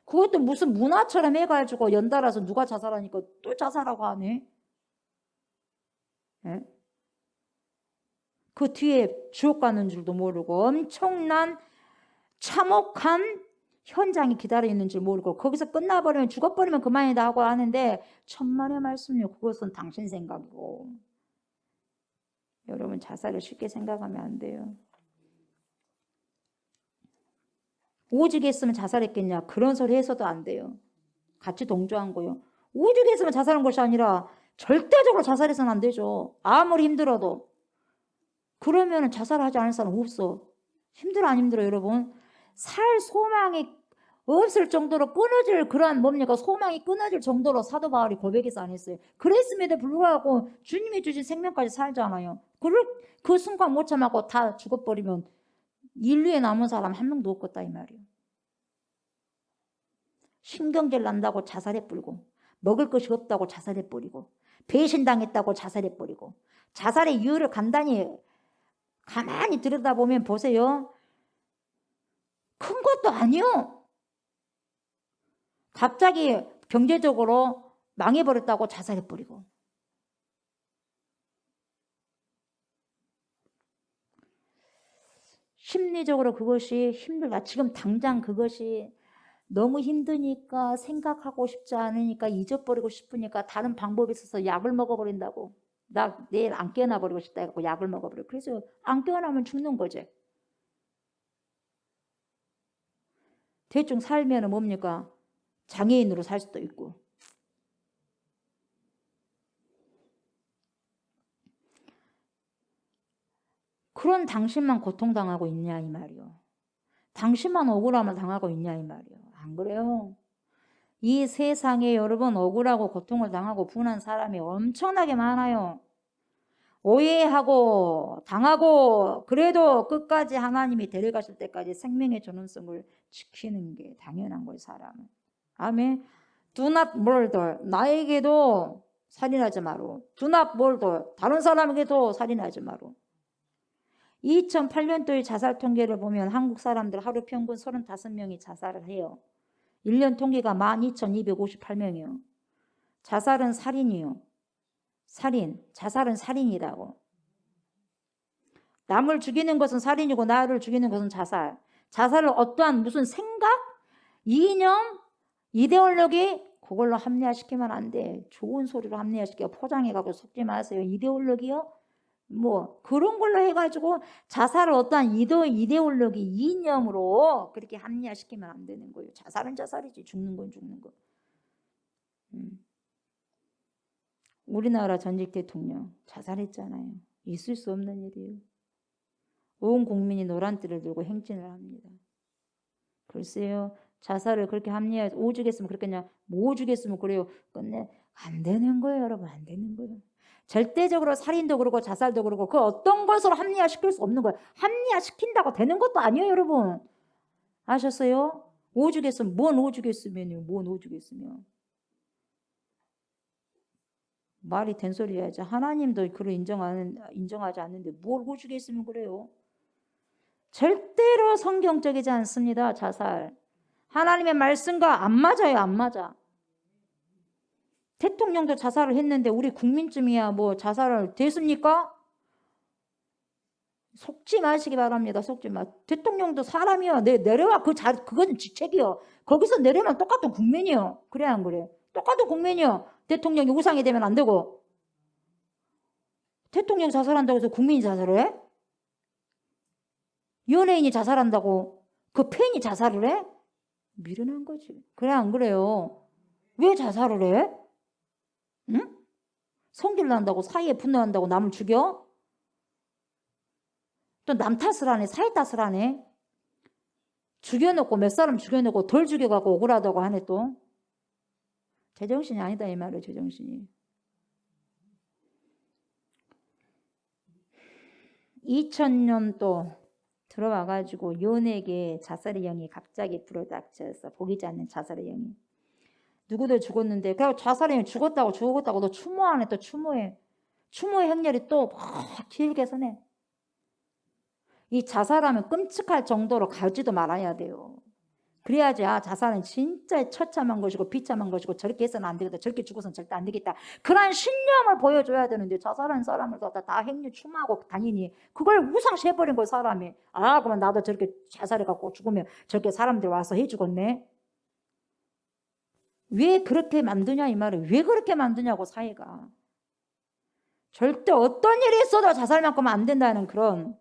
그것도 무슨 문화처럼 해가지고 연달아서 누가 자살하니까 또 자살하고 하네. 예? 그 뒤에 지옥 가는 줄도 모르고 엄청난 참혹한 현장이 기다려 있는 줄 모르고 거기서 끝나버리면 죽어버리면 그만이다 하고 하는데 천만의 말씀이요. 그것은 당신 생각이고 여러분 자살을 쉽게 생각하면 안 돼요. 오죽 했으면 자살했겠냐 그런 소리 해서도 안 돼요. 같이 동조한 거요. 오죽 했으면 자살한 것이 아니라 절대적으로 자살해서는 안 되죠. 아무리 힘들어도. 그러면 자살하지 않을 사람 없어. 힘들어 안 힘들어 여러분? 살 소망이 없을 정도로 끊어질 그런 뭡니까? 소망이 끊어질 정도로 사도 바울이 고백해서 안 했어요. 그랬음에도 불구하고 주님이 주신 생명까지 살잖아요. 그 순간 못 참고 다 죽어버리면 인류에 남은 사람 한 명도 없겠다 이 말이에요. 신경질 난다고 자살해버리고 먹을 것이 없다고 자살해버리고 배신당했다고 자살해버리고 자살의 이유를 가만히 들여다보면 보세요. 큰 것도 아니요. 갑자기 경제적으로 망해버렸다고 자살해버리고 심리적으로 그것이 힘들다. 지금 당장 그것이 너무 힘드니까 생각하고 싶지 않으니까 잊어버리고 싶으니까 다른 방법이 있어서 약을 먹어버린다고. 나 내일 안 깨어나버리고 싶다 해갖고 약을 먹어버려. 그래서 안 깨어나면 죽는 거지. 대충 살면은 뭡니까? 장애인으로 살 수도 있고. 그런 당신만 고통당하고 있냐 이 말이요. 당신만 억울함을 당하고 있냐 이 말이요. 안 그래요. 이 세상에 여러분 억울하고 고통을 당하고 분한 사람이 엄청나게 많아요. 오해하고 당하고 그래도 끝까지 하나님이 데려가실 때까지 생명의 전원성을 지키는 게 당연한 거예요. 사람은. 아멘. Do not murder. 나에게도 살인하지 마로. Do not murder. 다른 사람에게도 살인하지 마로. 2008년도의 자살 통계를 보면 한국 사람들 하루 평균 35명이 자살을 해요. 1년 통계가 12,258명이요. 자살은 살인이요. 자살은 살인이라고. 남을 죽이는 것은 살인이고 나를 죽이는 것은 자살. 자살을 어떠한 무슨 생각, 이념, 이데올로기 그걸로 합리화시키면 안 돼. 좋은 소리로 합리화시켜 포장해가지고 속지 마세요. 이데올로기요? 뭐 그런 걸로 해가지고 자살을 어떠한 이데올로기, 이념으로 그렇게 합리화시키면 안 되는 거예요. 자살은 자살이지 죽는 건 죽는 거. 우리나라 전직 대통령 자살했잖아요. 있을 수 없는 일이에요. 온 국민이 노란띠를 들고 행진을 합니다. 글쎄요. 자살을 그렇게 합리화해서 오죽했으면 그렇겠냐. 뭐 오죽했으면 그래요. 끝내 안 되는 거예요. 여러분 안 되는 거예요. 절대적으로 살인도 그러고 자살도 그러고 그 어떤 것으로 합리화시킬 수 없는 거예요. 합리화시킨다고 되는 것도 아니에요. 여러분. 아셨어요? 오죽했으면 뭔 오죽했으면요. 뭔 오죽했으면. 말이 된 소리 해야지. 하나님도 그걸 인정하지 않는데 뭘 오죽했으면 그래요. 절대로 성경적이지 않습니다. 자살. 하나님의 말씀과 안 맞아요. 안 맞아. 대통령도 자살을 했는데 우리 국민쯤이야 뭐 자살을 됐습니까? 속지 마시기 바랍니다. 속지 마. 대통령도 사람이야. 내려와. 그건 직책이요. 거기서 내려면 똑같은 국민이요. 그래 안 그래? 똑같은 국민이요. 대통령이 우상이 되면 안 되고. 대통령이 자살한다고 해서 국민이 자살을 해? 연예인이 자살한다고 그 팬이 자살을 해? 미련한 거지. 그래 안 그래요? 왜 자살을 해? 응? 성질 난다고 사이에 분노한다고 남을 죽여? 또 남 탓을 하네. 사회 탓을 하네. 죽여놓고 몇 사람 죽여놓고 덜 죽여가고 억울하다고 하네 또. 제정신이 아니다 이 말이에요. 제정신이. 2000년도 들어와가지고 연에게 자살의 영이 갑자기 불어닥쳐서 보이지 않는 자살의 영이. 누구도 죽었는데 그냥 자살의 영이 죽었다고 너 추모하네. 또 추모해. 추모의 행렬이 또 막 길게 서네. 이 자살하면 끔찍할 정도로 가지도 말아야 돼요. 그래야지 자살은 진짜 처참한 것이고 비참한 것이고 저렇게 해서는 안 되겠다. 저렇게 죽어서는 절대 안 되겠다. 그런 신념을 보여줘야 되는데 자살한 사람을 다 행렬 추모하고 다니니 그걸 우상시해버린 거예요. 사람이. 그러면 나도 저렇게 자살해갖고 죽으면 저렇게 사람들 와서 해주겠네. 왜 그렇게 만드냐 이 말이에요. 왜 그렇게 만드냐고 사회가. 절대 어떤 일이 있어도 자살만큼 안 된다는 그런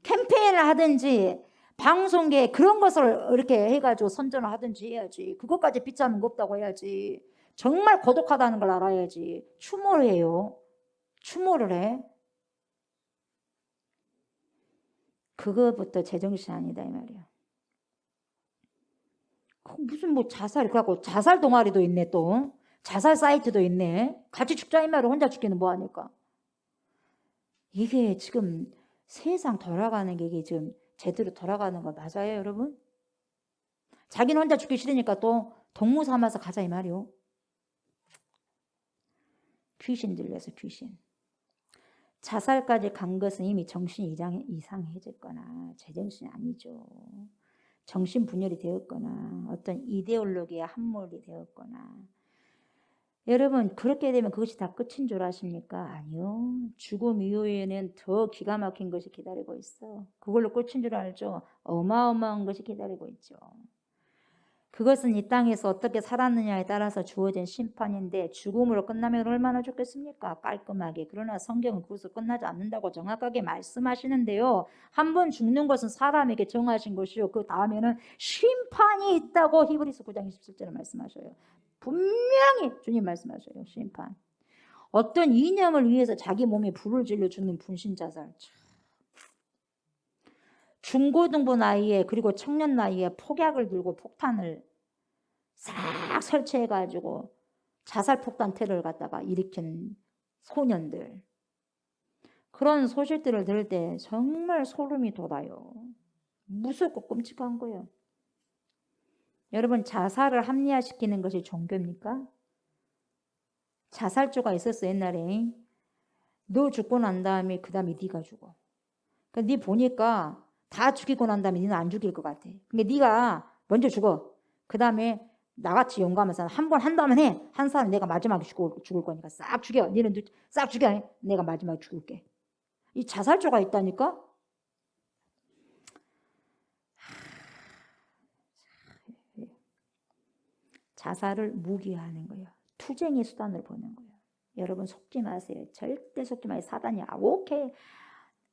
캠페인을 하든지 방송계에 그런 것을 이렇게 해가지고 선전을 하든지 해야지. 그것까지 비참한 거 없다고 해야지. 정말 고독하다는 걸 알아야지. 추모를 해요. 추모를 해. 그거부터 제정신 아니다 이 말이야. 무슨 뭐 자살, 그래갖고 자살 동아리도 있네 또. 자살 사이트도 있네. 같이 죽자 이 말이야. 혼자 죽기는 뭐하니까. 이게 지금 세상 돌아가는 게 이게 지금 제대로 돌아가는 거 맞아요 여러분? 자기는 혼자 죽기 싫으니까 또 동무 삼아서 가자 이 말이요. 귀신 들려서 귀신. 자살까지 간 것은 이미 정신이 이상해졌거나 제정신이 아니죠. 정신분열이 되었거나 어떤 이데올로기에 함몰이 되었거나. 여러분 그렇게 되면 그것이 다 끝인 줄 아십니까? 아니요. 죽음 이후에는 더 기가 막힌 것이 기다리고 있어. 그걸로 끝인 줄 알죠? 어마어마한 것이 기다리고 있죠. 그것은 이 땅에서 어떻게 살았느냐에 따라서 주어진 심판인데 죽음으로 끝나면 얼마나 좋겠습니까? 깔끔하게. 그러나 성경은 그것으로 끝나지 않는다고 정확하게 말씀하시는데요. 한 번 죽는 것은 사람에게 정하신 것이요. 그 다음에는 심판이 있다고 히브리서 9장 27절에 말씀하셔요. 분명히 주님 말씀하셔요. 심판. 어떤 이념을 위해서 자기 몸에 불을 질러 죽는 분신자살. 중고등부 나이에 그리고 청년 나이에 폭약을 들고 폭탄을 싹 설치해가지고 자살폭탄 테러를 갖다가 일으킨 소년들. 그런 소식들을 들을 때 정말 소름이 돋아요. 무섭고 끔찍한 거예요. 여러분 자살을 합리화시키는 것이 종교입니까? 자살조가 있었어 옛날에. 너 죽고 난 다음에 그 다음에 네가 죽어. 그러니까 네 보니까 다 죽이고 난 다음에 너는 안 죽일 것 같아. 그러니까 네가 먼저 죽어. 그 다음에 나같이 용감한 사람 한 번 한다면 해. 한 사람 내가 마지막에 죽을 거니까 싹 죽여. 너는 싹 죽여. 내가 마지막에 죽을게. 이 자살조가 있다니까? 자살을 무기화하는 거예요. 투쟁의 수단을 보는 거예요. 여러분 속지 마세요. 절대 속지 마세요. 사단이 오케이.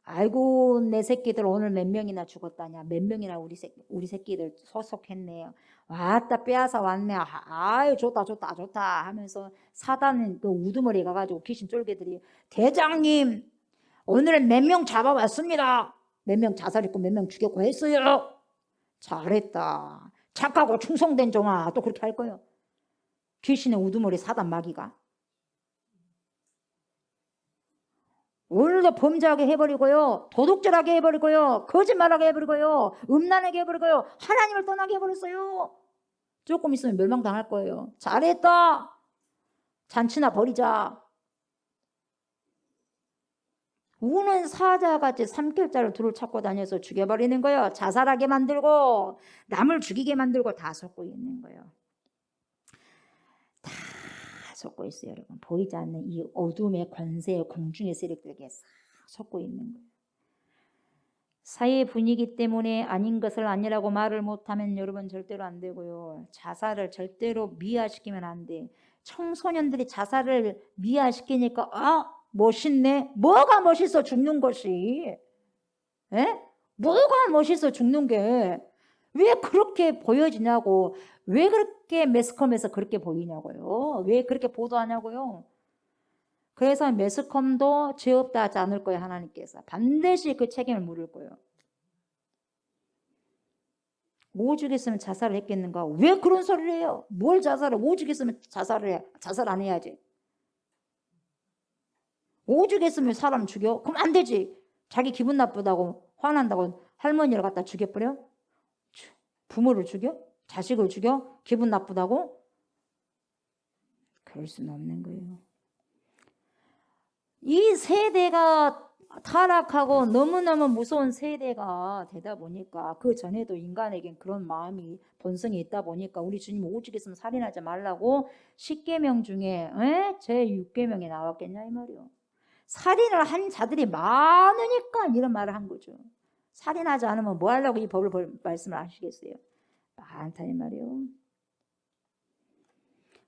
아이고 내 새끼들 오늘 몇 명이나 죽었다냐. 몇 명이나 우리 새끼들 소속했네요. 왔다 빼앗아 왔네. 아유 좋다 하면서 사단은 그 우두머리 가가지고 귀신 쫄개들이 대장님 오늘은 몇 명 잡아왔습니다. 몇 명 자살했고 몇 명 죽였고 했어요. 잘했다. 착하고 충성된 종아. 또 그렇게 할 거예요. 귀신의 우두머리 사단 마귀가. 오늘도 범죄하게 해버리고요. 도둑질하게 해버리고요. 거짓말하게 해버리고요. 음란하게 해버리고요. 하나님을 떠나게 해버렸어요. 조금 있으면 멸망당할 거예요. 잘했다. 잔치나 버리자. 우는 사자같이 삼킬자를 둘을 찾고 다녀서 죽여버리는 거예요. 자살하게 만들고 남을 죽이게 만들고 다 속고 있는 거예요. 다 속고 있어요. 여러분. 보이지 않는 이 어둠의 권세의 공중의 세력들에게 싹 속고 있는 거예요. 사회 분위기 때문에 아닌 것을 아니라고 말을 못하면 여러분 절대로 안 되고요. 자살을 절대로 미화시키면 안 돼. 청소년들이 자살을 미화시키니까 멋있네. 뭐가 멋있어 죽는 것이. 에? 뭐가 멋있어 죽는 게. 왜 그렇게 보여지냐고. 왜 그렇게 매스컴에서 그렇게 보이냐고요. 왜 그렇게 보도하냐고요. 그래서 매스컴도 죄 없다 하지 않을 거예요. 하나님께서. 반드시 그 책임을 물을 거예요. 오죽 했으면 자살을 했겠는가. 왜 그런 소리를 해요. 뭘 자살해. 오죽 했으면 자살을 해. 자살 안 해야지. 오죽 했으면 사람 죽여? 그럼 안 되지. 자기 기분 나쁘다고 화난다고 할머니를 갖다 죽여버려? 부모를 죽여? 자식을 죽여? 기분 나쁘다고? 그럴 수는 없는 거예요. 이 세대가 타락하고 너무너무 무서운 세대가 되다 보니까 그 전에도 인간에겐 그런 마음이 본성이 있다 보니까 우리 주님 오직 있으면 살인하지 말라고 10계명 중에 제 6계명이 나왔겠냐 이 말이요. 살인을 한 자들이 많으니까 이런 말을 한 거죠. 살인하지 않으면 뭐 하려고 이 법을 말씀을 하시겠어요. 많다 이 말이요.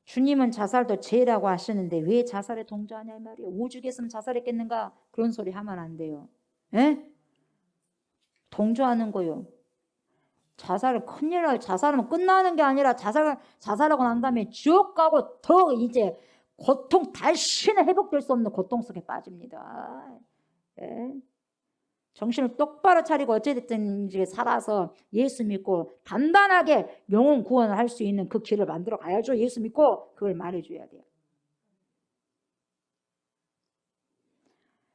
주님은 자살도 죄라고 하시는데 왜 자살에 동조하냐 이 말이에요. 오죽했으면 자살했겠는가 그런 소리 하면 안 돼요. 에? 동조하는 거요. 자살을 큰일 날 자살하면 끝나는 게 아니라 자살하고 난 다음에 지옥 가고 더 이제 고통 다시는 회복될 수 없는 고통 속에 빠집니다. 에? 정신을 똑바로 차리고 어찌됐든 이제 살아서 예수 믿고 단단하게 영혼 구원을 할 수 있는 그 길을 만들어 가야죠. 예수 믿고 그걸 말해줘야 돼요.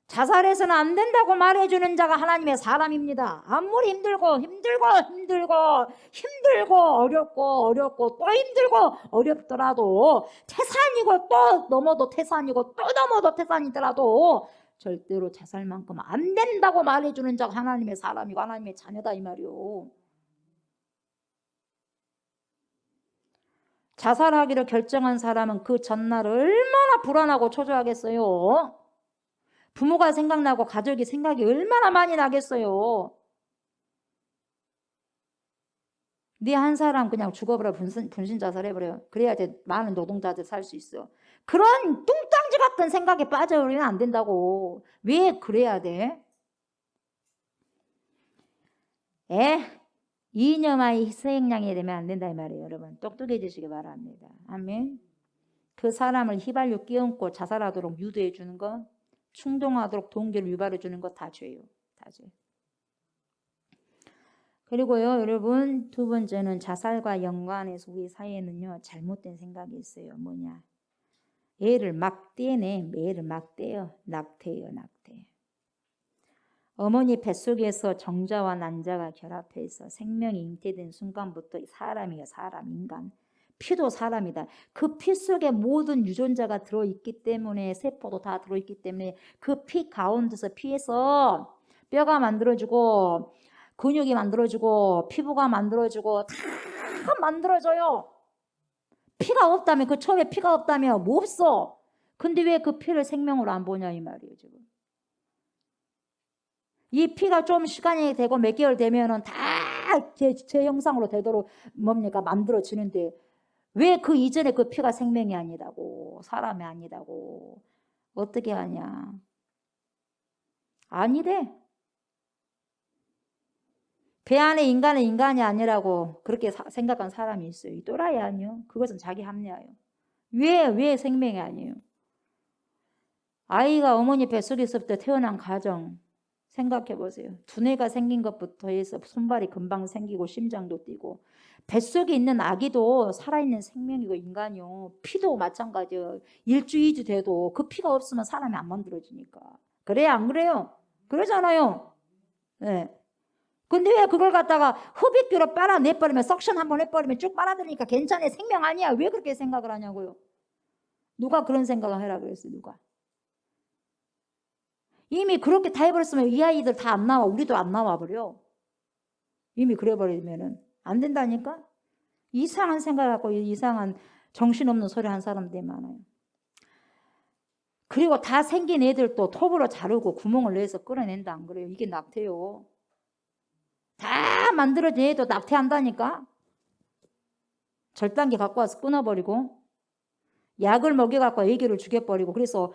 자살해서는 안 된다고 말해주는 자가 하나님의 사람입니다. 아무리 힘들고 어렵고 또 힘들고 어렵더라도 태산이고 또 넘어도 태산이고 또 넘어도 태산이더라도 절대로 자살만큼 안 된다고 말해주는 자가 하나님의 사람이고 하나님의 자녀다 이 말이요. 자살하기로 결정한 사람은 그 전날 얼마나 불안하고 초조하겠어요. 부모가 생각나고 가족이 생각이 얼마나 많이 나겠어요. 네 한 사람 그냥 죽어버려 분신 자살해버려. 그래야 많은 노동자들 살 수 있어. 그런 뚱딴지 같은 생각에 빠져버리면 안 된다고. 왜 그래야 돼? 이념아의 희생양이 되면 안 된다 이 말이에요. 여러분 똑똑해지시기 바랍니다. 아멘. 그 사람을 휘발유 끼얹고 자살하도록 유도해 주는 것, 충동하도록 동기를 유발해 주는 것 다 죄예요. 다 죄. 그리고요 여러분 두 번째는 자살과 연관해서 우리 사회에는요 잘못된 생각이 있어요. 뭐냐? 애를 막 떼네. 애를 막 떼요. 낙태예요. 낙태. 어머니 뱃속에서 정자와 난자가 결합해서 생명이 잉태된 순간부터 사람이에요. 사람, 인간. 피도 사람이다. 그 피 속에 모든 유전자가 들어있기 때문에 세포도 다 들어있기 때문에 그 피 가운데서 피에서 뼈가 만들어지고 근육이 만들어지고 피부가 만들어지고 다 만들어져요. 피가 없다면 그 처음에 피가 없다면 뭐 없어. 근데 왜 그 피를 생명으로 안 보냐 이 말이에요 지금. 이 피가 좀 시간이 되고 몇 개월 되면은 다 제 형상으로 되도록 뭡니까 만들어지는데 왜 그 이전에 그 피가 생명이 아니다고 사람이 아니다고 어떻게 하냐. 아니래. 배 안에 인간은 인간이 아니라고 그렇게 생각한 사람이 있어요. 이 또라이 아니요. 그것은 자기 합리화예요. 왜 생명이 아니에요. 아이가 어머니 뱃속에서부터 태어난 가정 생각해 보세요. 두뇌가 생긴 것부터 해서 손발이 금방 생기고 심장도 뛰고 뱃속에 있는 아기도 살아있는 생명이고 인간이요. 피도 마찬가지예요. 1주 2주 돼도 그 피가 없으면 사람이 안 만들어지니까. 그래요 안 그래요? 그러잖아요. 네. 근데 왜 그걸 갖다가 흡입기로 빨아내버리면 석션 한번 해버리면 쭉 빨아들이니까 괜찮아 생명 아니야. 왜 그렇게 생각을 하냐고요. 누가 그런 생각을 하라 그랬어요. 누가. 이미 그렇게 다 해버렸으면 이 아이들 다 안 나와. 우리도 안 나와버려. 이미 그래버리면은 안 된다니까. 이상한 생각하고 이상한 정신없는 소리 한 사람들이 많아요. 그리고 다 생긴 애들도 톱으로 자르고 구멍을 내서 끌어낸다 안 그래요. 이게 낙태요. 다 만들어진 애도 낙태한다니까. 절단기 갖고 와서 끊어버리고 약을 먹여갖고 애기를 죽여버리고 그래서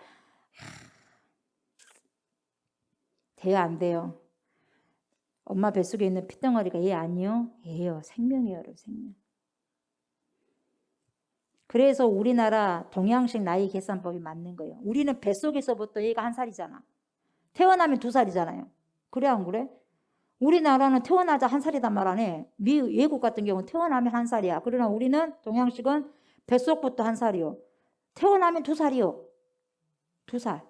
돼요 안 돼요? 엄마 뱃속에 있는 피덩어리가 얘 아니요? 얘요. 생명이에요. 생명. 그래서 우리나라 동양식 나이 계산법이 맞는 거예요. 우리는 뱃속에서부터 얘가 1살이잖아. 태어나면 2살이잖아요. 그래 안 그래? 우리나라는 태어나자 1살이단 말 안 해. 외국 같은 경우는 태어나면 1살이야. 그러나 우리는 동양식은 뱃속부터 1살이요. 태어나면 2살이요. 2살.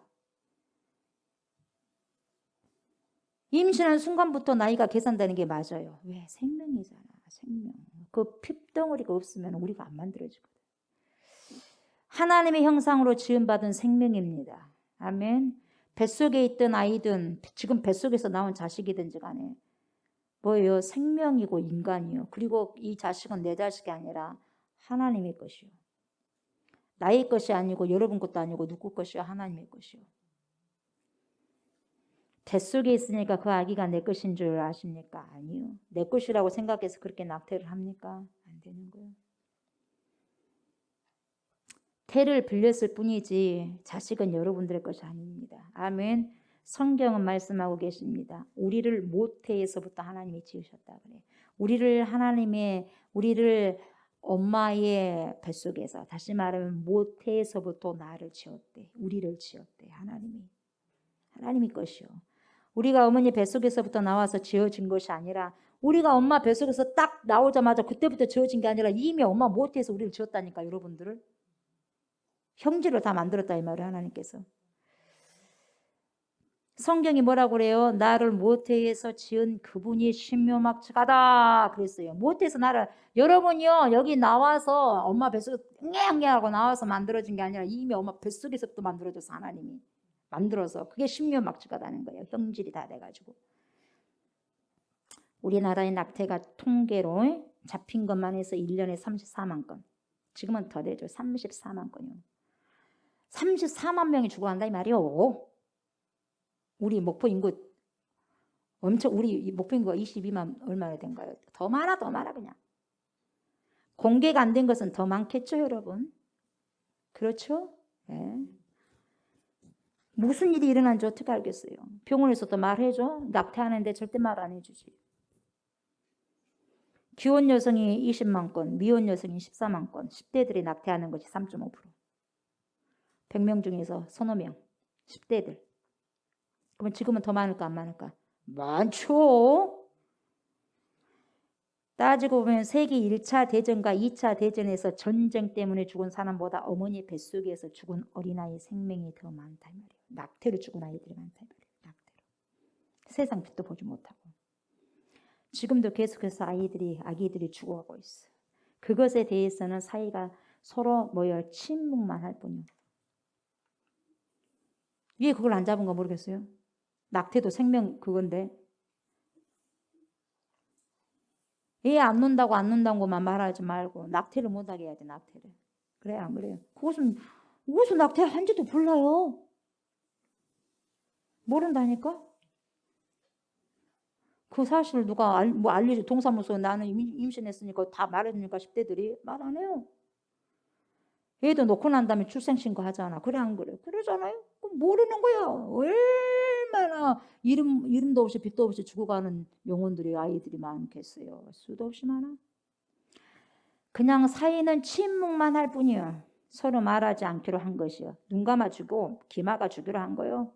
임신한 순간부터 나이가 계산되는 게 맞아요. 왜? 생명이잖아. 생명. 그 핏덩어리가 없으면 우리가 안 만들어지거든. 하나님의 형상으로 지음받은 생명입니다. 아멘. 뱃속에 있던 아이든 지금 뱃속에서 나온 자식이든지 간에 뭐예요? 생명이고 인간이요. 그리고 이 자식은 내 자식이 아니라 하나님의 것이요. 나의 것이 아니고 여러분 것도 아니고 누구 것이요? 하나님의 것이요. 뱃속에 있으니까 그 아기가 내 것인 줄 아십니까? 아니요. 내 것이라고 생각해서 그렇게 낙태를 합니까? 안 되는 거예요. 태를 빌렸을 뿐이지 자식은 여러분들의 것이 아닙니다. 아멘. 성경은 말씀하고 계십니다. 우리를 모태에서부터 하나님이 지으셨다 그래. 우리를 엄마의 뱃속에서, 다시 말하면 모태에서부터 나를 지었대. 우리를 지었대. 하나님이 것이요. 우리가 어머니 뱃속에서부터 나와서 지어진 것이 아니라, 우리가 엄마 뱃속에서 딱 나오자마자 그때부터 지어진 게 아니라 이미 엄마 모태에서 우리를 지었다니까. 여러분들을 형제를 다 만들었다 이 말이에요. 하나님께서. 성경이 뭐라고 그래요? 나를 모태에서 지은 그분이 신묘막측하다 그랬어요. 모태에서 나를, 여러분이요 여기 나와서 엄마 뱃속에서 응애응애하고 나와서 만들어진 게 아니라 이미 엄마 뱃속에서부터 만들어져서 하나님이 만들어서, 그게 신묘막측하다는 거예요. 형질이 다 돼가지고. 우리나라의 낙태가 통계로 잡힌 것만 해서 1년에 34만 건. 지금은 더 되죠. 34만 건이요. 34만 명이 죽어간다 이 말이요. 우리 목포 인구 우리 목포 인구가 22만 얼마나 된가요? 더 많아 그냥. 공개가 안 된 것은 더 많겠죠, 여러분. 그렇죠? 네. 무슨 일이 일어난지 어떻게 알겠어요? 병원에서도 말해줘. 낙태하는데 절대 말 안 해주지. 기혼 여성이 20만 건, 미혼 여성이 14만 건, 10대들이 낙태하는 것이 3.5%. 100명 중에서 서너 명, 10대들. 그러면 지금은 더 많을까 안 많을까? 많죠. 따지고 보면 세계 1차 대전과 2차 대전에서 전쟁 때문에 죽은 사람보다 어머니 뱃속에서 죽은 어린아이 생명이 더 많다 이 말이에요. 낙태로 죽은 아이들이 많다 이 말이에요. 낙태로. 세상 빛도 보지 못하고. 지금도 계속해서 아기들이 죽어가고 있어요. 그것에 대해서는 사이가 서로 침묵만 할 뿐이에요. 왜 그걸 안 잡은 거 모르겠어요? 낙태도 생명 그건데. 애 안 논다고만 말하지 말고 낙태를 못하게 해야지. 낙태를. 그래 안 그래요? 그것은 낙태한지도 몰라요. 모른다니까? 그 사실을 누가 알려줘. 동사무소 나는 임신했으니까 다 말해주니까 10대들이 말 안 해요. 애도 놓고 난 다음에 출생신고 하잖아. 그래 안 그래? 그러잖아요. 모르는 거야. 얼마나 이름도 없이 빛도 없이 죽어가는 영혼들이, 아이들이 많겠어요. 수도 없이 많아. 그냥 사이는 침묵만 할 뿐이야. 서로 말하지 않기로 한 것이요. 눈 감아주고 귀 막아주기로 한 거요.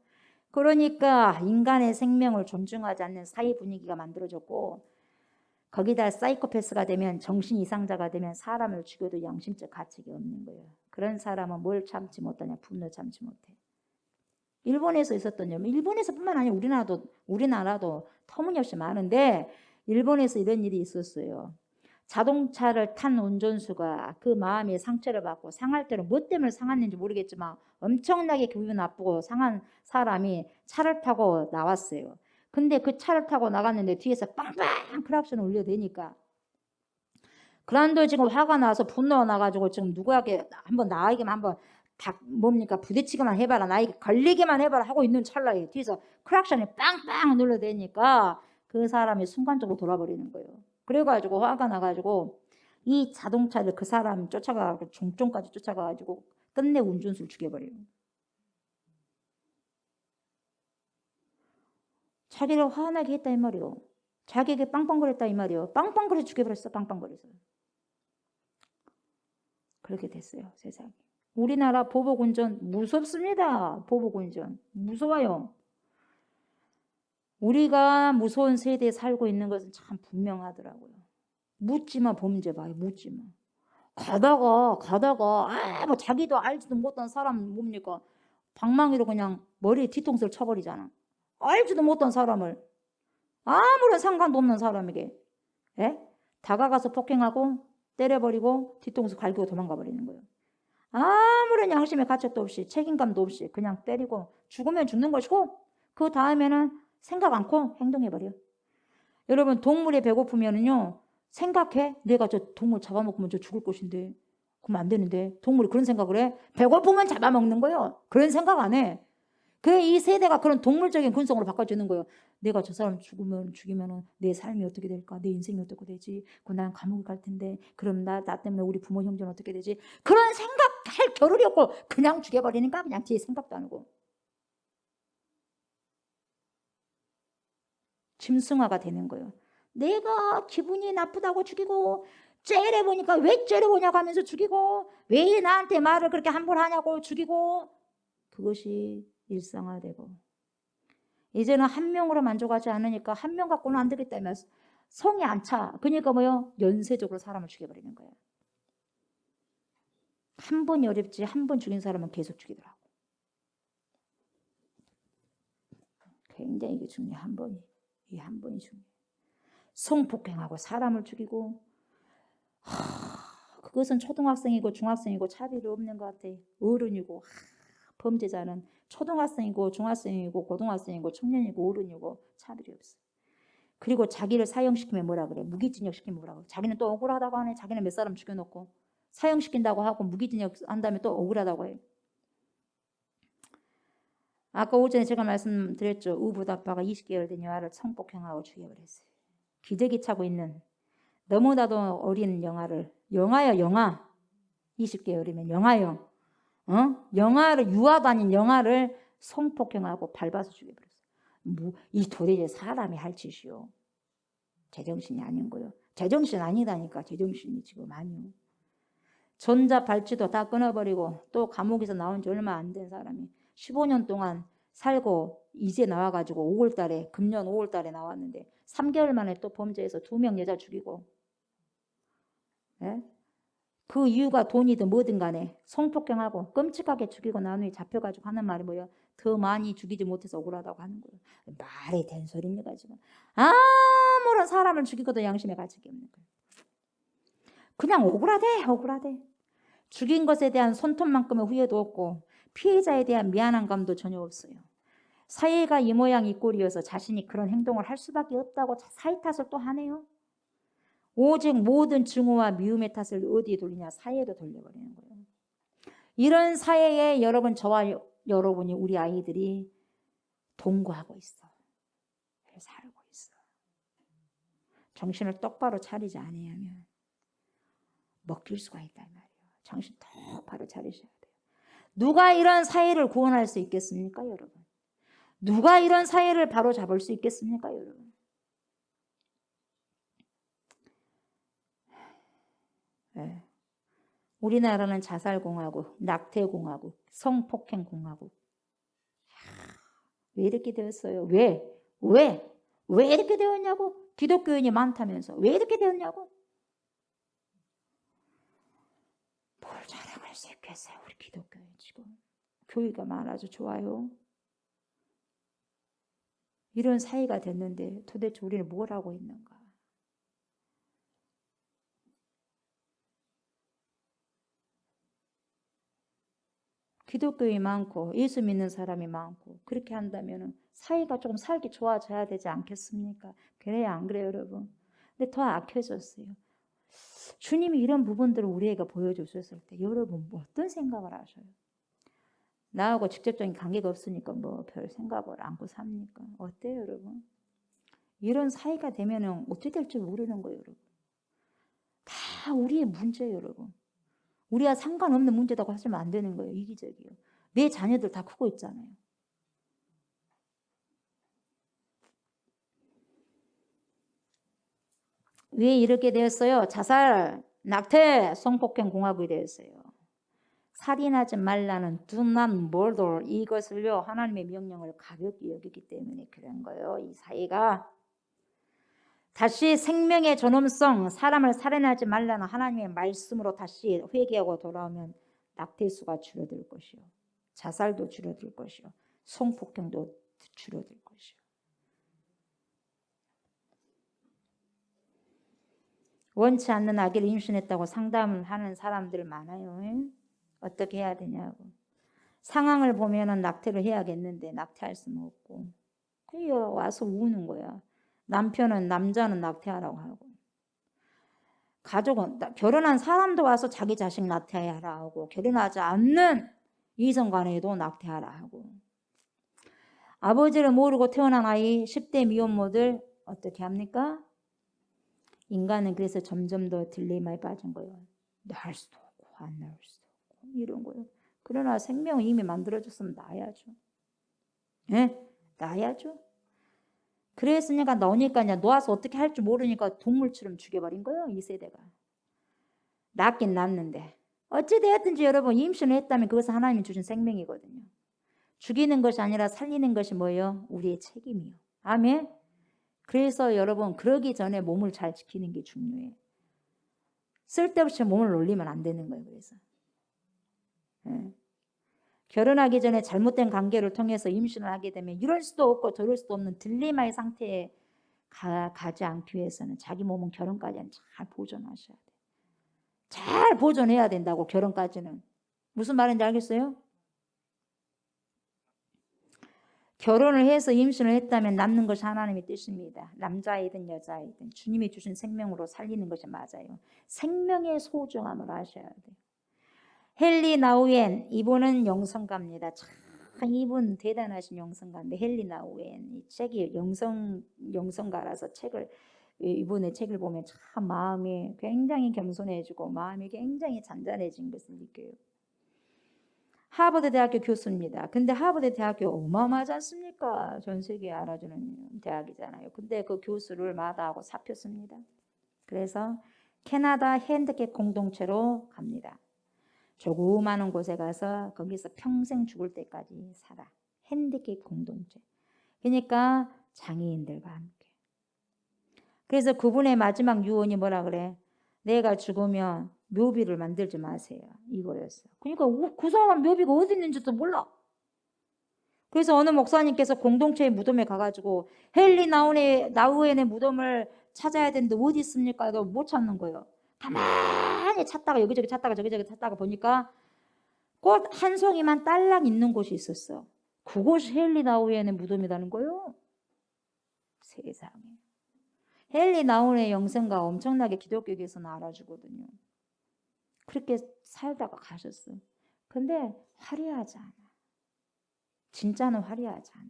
그러니까 인간의 생명을 존중하지 않는 사회 분위기가 만들어졌고, 거기다 사이코패스가 되면, 정신 이상자가 되면 사람을 죽여도 양심적 가책이 없는 거예요. 그런 사람은 뭘 참지 못하냐? 분노 참지 못해. 일본에서 있었던 일, 일본에서뿐만 아니라 우리나라도 터무니없이 많은데, 일본에서 이런 일이 있었어요. 자동차를 탄 운전수가 그 마음에 상처를 받고, 상할 때는 뭐 때문에 상했는지 모르겠지만 엄청나게 기분 나쁘고 상한 사람이 차를 타고 나왔어요. 근데 그 차를 타고 나갔는데 뒤에서 빵빵 크락션을 울려대니까, 그란도 지금 화가 나서 분노가 나가지고 지금 누구에게 한번 나에게만 한번 부딪히기만 해봐라, 나에게 걸리기만 해봐라 하고 있는 찰나에 뒤에서 크락션이 빵빵 눌러대니까 그 사람이 순간적으로 돌아버리는 거예요. 그래가지고 화가 나가지고 이 자동차를 그 사람 쫓아가고 종점까지 쫓아가가지고 끝내 운전수를 죽여버려요. 자기를 화나게 했다 이 말이요. 자기에게 빵빵거렸다 이 말이요. 빵빵거려 죽여버렸어. 빵빵거려서. 그렇게 됐어요. 세상에. 우리나라 보복운전 무섭습니다. 보복운전 무서워요. 우리가 무서운 세대에 살고 있는 것은 참 분명하더라고요. 묻지마 범죄 봐요. 묻지마. 가다가 뭐 자기도 알지도 못한 사람 뭡니까? 방망이로 그냥 머리에 뒤통수를 쳐버리잖아. 알지도 못한 사람을. 아무런 상관도 없는 사람에게 예? 다가가서 폭행하고 때려버리고 뒤통수 갈기고 도망가 버리는 거예요. 아무런 양심의 가책도 없이 책임감도 없이 그냥 때리고 죽으면 죽는 것이고 그 다음에는 생각 않고 행동해버려. 여러분 동물이 배고프면은요 생각해. 내가 저 동물 잡아먹으면 저 죽을 것인데 그러면 안 되는데 동물이 그런 생각을 해. 배고프면 잡아먹는 거예요. 그런 생각 안 해. 그 이 세대가 그런 동물적인 근성으로 바꿔주는 거예요. 내가 저 사람 죽이면은 내 삶이 어떻게 될까? 내 인생이 어떻게 되지? 난 감옥에 갈 텐데 그럼 나 때문에 우리 부모 형제는 어떻게 되지? 그런 생각할 겨를이 없고 그냥 죽여버리니까 그냥 뒤에 생각도 안 하고 짐승화가 되는 거예요. 내가 기분이 나쁘다고 죽이고 째려보니까 왜 째려보냐고 하면서 죽이고 왜 나한테 말을 그렇게 함부로 하냐고 죽이고 그것이 일상화되고 이제는 한 명으로 만족하지 않으니까 한 명 갖고는 안 되겠다며 성이 안 차. 그러니까 뭐요? 연쇄적으로 사람을 죽여버리는 거예요. 한 번이 어렵지 한 번 죽인 사람은 계속 죽이더라고. 굉장히 이게 중요해. 한 번이. 이 한 번이 중요해. 성폭행하고 사람을 죽이고 그것은 초등학생이고 중학생이고 차별이 없는 것 같아. 어른이고 범죄자는 초등학생이고 중학생이고 고등학생이고 청년이고 어른이고 차별이 없어. 그리고 자기를 사형시키면 뭐라 그래? 무기징역 시키면 뭐라 그래? 자기는 또 억울하다고 하네. 자기는 몇 사람 죽여놓고 사형시킨다고 하고 무기징역 한 다음에 또 억울하다고 해. 아까 오전에 제가 말씀드렸죠. 우붓 아빠가 20개월 된 여아를 성폭행하고 죽여버렸어요. 기저귀 차고 있는 너무나도 어린 영아야 영아 20개월이면 영아요. 영아를 유아도 아닌 영아를 성폭행하고 밟아서 죽여버렸어요. 이 도대체 사람이 할 짓이요. 제정신이 아닌 거요. 제정신 아니다니까. 제정신이 지금 아니요. 전자 발찌도 다 끊어버리고 또 감옥에서 나온 지 얼마 안 된 사람이 15년 동안 살고 이제 나와가지고 5월달에 금년 5월달에 나왔는데 3개월 만에 또 범죄해서 2명 여자 죽이고 예? 그 이유가 돈이든 뭐든 간에 성폭행하고 끔찍하게 죽이고 난 후에 잡혀가지고 하는 말이 뭐예요? 더 많이 죽이지 못해서 억울하다고 하는 거예요. 말이 된 소리입니까 지금? 아무런 사람을 죽이고도 양심의 가책이 없는 거예요. 그냥 억울하대. 죽인 것에 대한 손톱만큼의 후회도 없고 피해자에 대한 미안한 감도 전혀 없어요. 사회가 이 모양 이 꼴이어서 자신이 그런 행동을 할 수밖에 없다고 사회 탓을 또 하네요. 오직 모든 증오와 미움의 탓을 어디에 돌리냐? 사회에도 돌려버리는 거예요. 이런 사회에 여러분 저와 여러분이 우리 아이들이 동거하고 있어. 살고 있어. 정신을 똑바로 차리지 않으면 먹힐 수가 있단 말이에요. 정신 똑바로 차리셔야 돼요. 누가 이런 사회를 구원할 수 있겠습니까, 여러분? 누가 이런 사회를 바로 잡을 수 있겠습니까, 여러분? 네. 우리나라는 자살공화국, 낙태공화국, 성폭행공화국. 왜 이렇게 되었어요? 왜 이렇게 되었냐고? 기독교인이 많다면서 왜 이렇게 되었냐고? 뭘 자랑할 수 있겠어요? 우리 기독교인 지금 교회가 많아서 좋아요. 이런 사이가 됐는데 도대체 우리는 뭘 하고 있는가? 기독교인이 많고 예수 믿는 사람이 많고 그렇게 한다면 사이가 조금 살기 좋아져야 되지 않겠습니까? 그래야 안 그래요, 여러분? 근데 더 악해졌어요. 주님이 이런 부분들을 우리에게 보여주셨을 때 여러분 뭐 어떤 생각을 하셔요? 나하고 직접적인 관계가 없으니까 뭐 별 생각을 안고 삽니까? 어때요, 여러분? 이런 사이가 되면 어떻게 될지 모르는 거예요, 여러분. 다 우리의 문제예요, 여러분. 우리와 상관없는 문제라고 하시면 안 되는 거예요. 이기적이에요. 내 자녀들 다 크고 있잖아요. 왜 이렇게 되었어요? 자살, 낙태, 성폭행 공화국이 되었어요. 살인하지 말라는 do not murder 이것을요 하나님의 명령을 가볍게 여기기 때문에 그런 거예요. 이 사회가 다시 생명의 존엄성, 사람을 살인하지 말라는 하나님의 말씀으로 다시 회개하고 돌아오면 낙태 수가 줄어들 것이요, 자살도 줄어들 것이요, 성폭행도 줄어들 것이요. 원치 않는 아기를 임신했다고 상담을 하는 사람들 많아요. 예? 어떻게 해야 되냐고. 상황을 보면은 낙태를 해야겠는데 낙태할 수는 없고. 그래 와서 우는 거야. 남자는 낙태하라고 하고. 가족은 결혼한 사람도 와서 자기 자식 낙태하라 하고 결혼하지 않는 이성간에도 낙태하라 하고. 아버지를 모르고 태어난 아이 10대 미혼모들 어떻게 합니까? 인간은 그래서 점점 더 딜레마에 빠진 거예요. 낳을 수도 없고 안 낳을 수도 없고 이런 거예요. 그러나 생명을 이미 만들어줬으면 낳아야죠. 예? 낳아야죠. 그랬으니까 너니까 이제 놓아서 어떻게 할 줄 모르니까 동물처럼 죽여버린 거예요. 이 세대가. 낳긴 낳는데 어찌되었든지 여러분 임신을 했다면 그것은 하나님이 주신 생명이거든요. 죽이는 것이 아니라 살리는 것이 뭐예요? 우리의 책임이요. 아멘. 그래서 여러분 그러기 전에 몸을 잘 지키는 게 중요해요. 쓸데없이 몸을 놀리면 안 되는 거예요. 그래서 예. 결혼하기 전에 잘못된 관계를 통해서 임신을 하게 되면 이럴 수도 없고 저럴 수도 없는 딜레마의 상태에 가지 않기 위해서는 자기 몸은 결혼까지는 잘 보존하셔야 돼요. 잘 보존해야 된다고 결혼까지는. 무슨 말인지 알겠어요? 결혼을 해서 임신을 했다면 낳는 것이 하나님의 뜻입니다. 남자이든 여자이든 주님이 주신 생명으로 살리는 것이 맞아요. 생명의 소중함을 아셔야 돼요. 헨리 나우엔 이분은 영성가입니다. 참 이분 대단하신 영성가인데 헨리 나우엔 이 책이 영성가라서 이분의 책을 보면 참 마음이 굉장히 겸손해지고 마음이 굉장히 잔잔해진 것을 느껴요. 하버드 대학교 교수입니다. 근데 하버드 대학교 어마어마하지 않습니까? 전 세계에 알아주는 대학이잖아요. 근데 그 교수를 마다하고 사표씁니다. 그래서 캐나다 핸디캡 공동체로 갑니다. 조그마한 곳에 가서 거기서 평생 죽을 때까지 살아. 핸디캡 공동체. 그러니까 장애인들과 함께. 그래서 그분의 마지막 유언이 뭐라 그래? 내가 죽으면 묘비를 만들지 마세요. 이거였어. 그러니까 그 사람 묘비가 어디 있는지도 몰라. 그래서 어느 목사님께서 공동체의 무덤에 가가지고 헨리 나우엔의 무덤을 찾아야 되는데 어디 있습니까? 못 찾는 거예요. 가만히 찾다가 여기저기 찾다가 저기저기 찾다가 보니까 꽃 한 송이만 딸랑 있는 곳이 있었어. 그곳이 헨리 나우엔의 무덤이라는 거예요. 세상에. 헨리 나우엔의 영생가 엄청나게 기독교계에서는 알아주거든요. 그렇게 살다가 가셨어. 근데 화려하지 않아. 진짜는 화려하지 않아.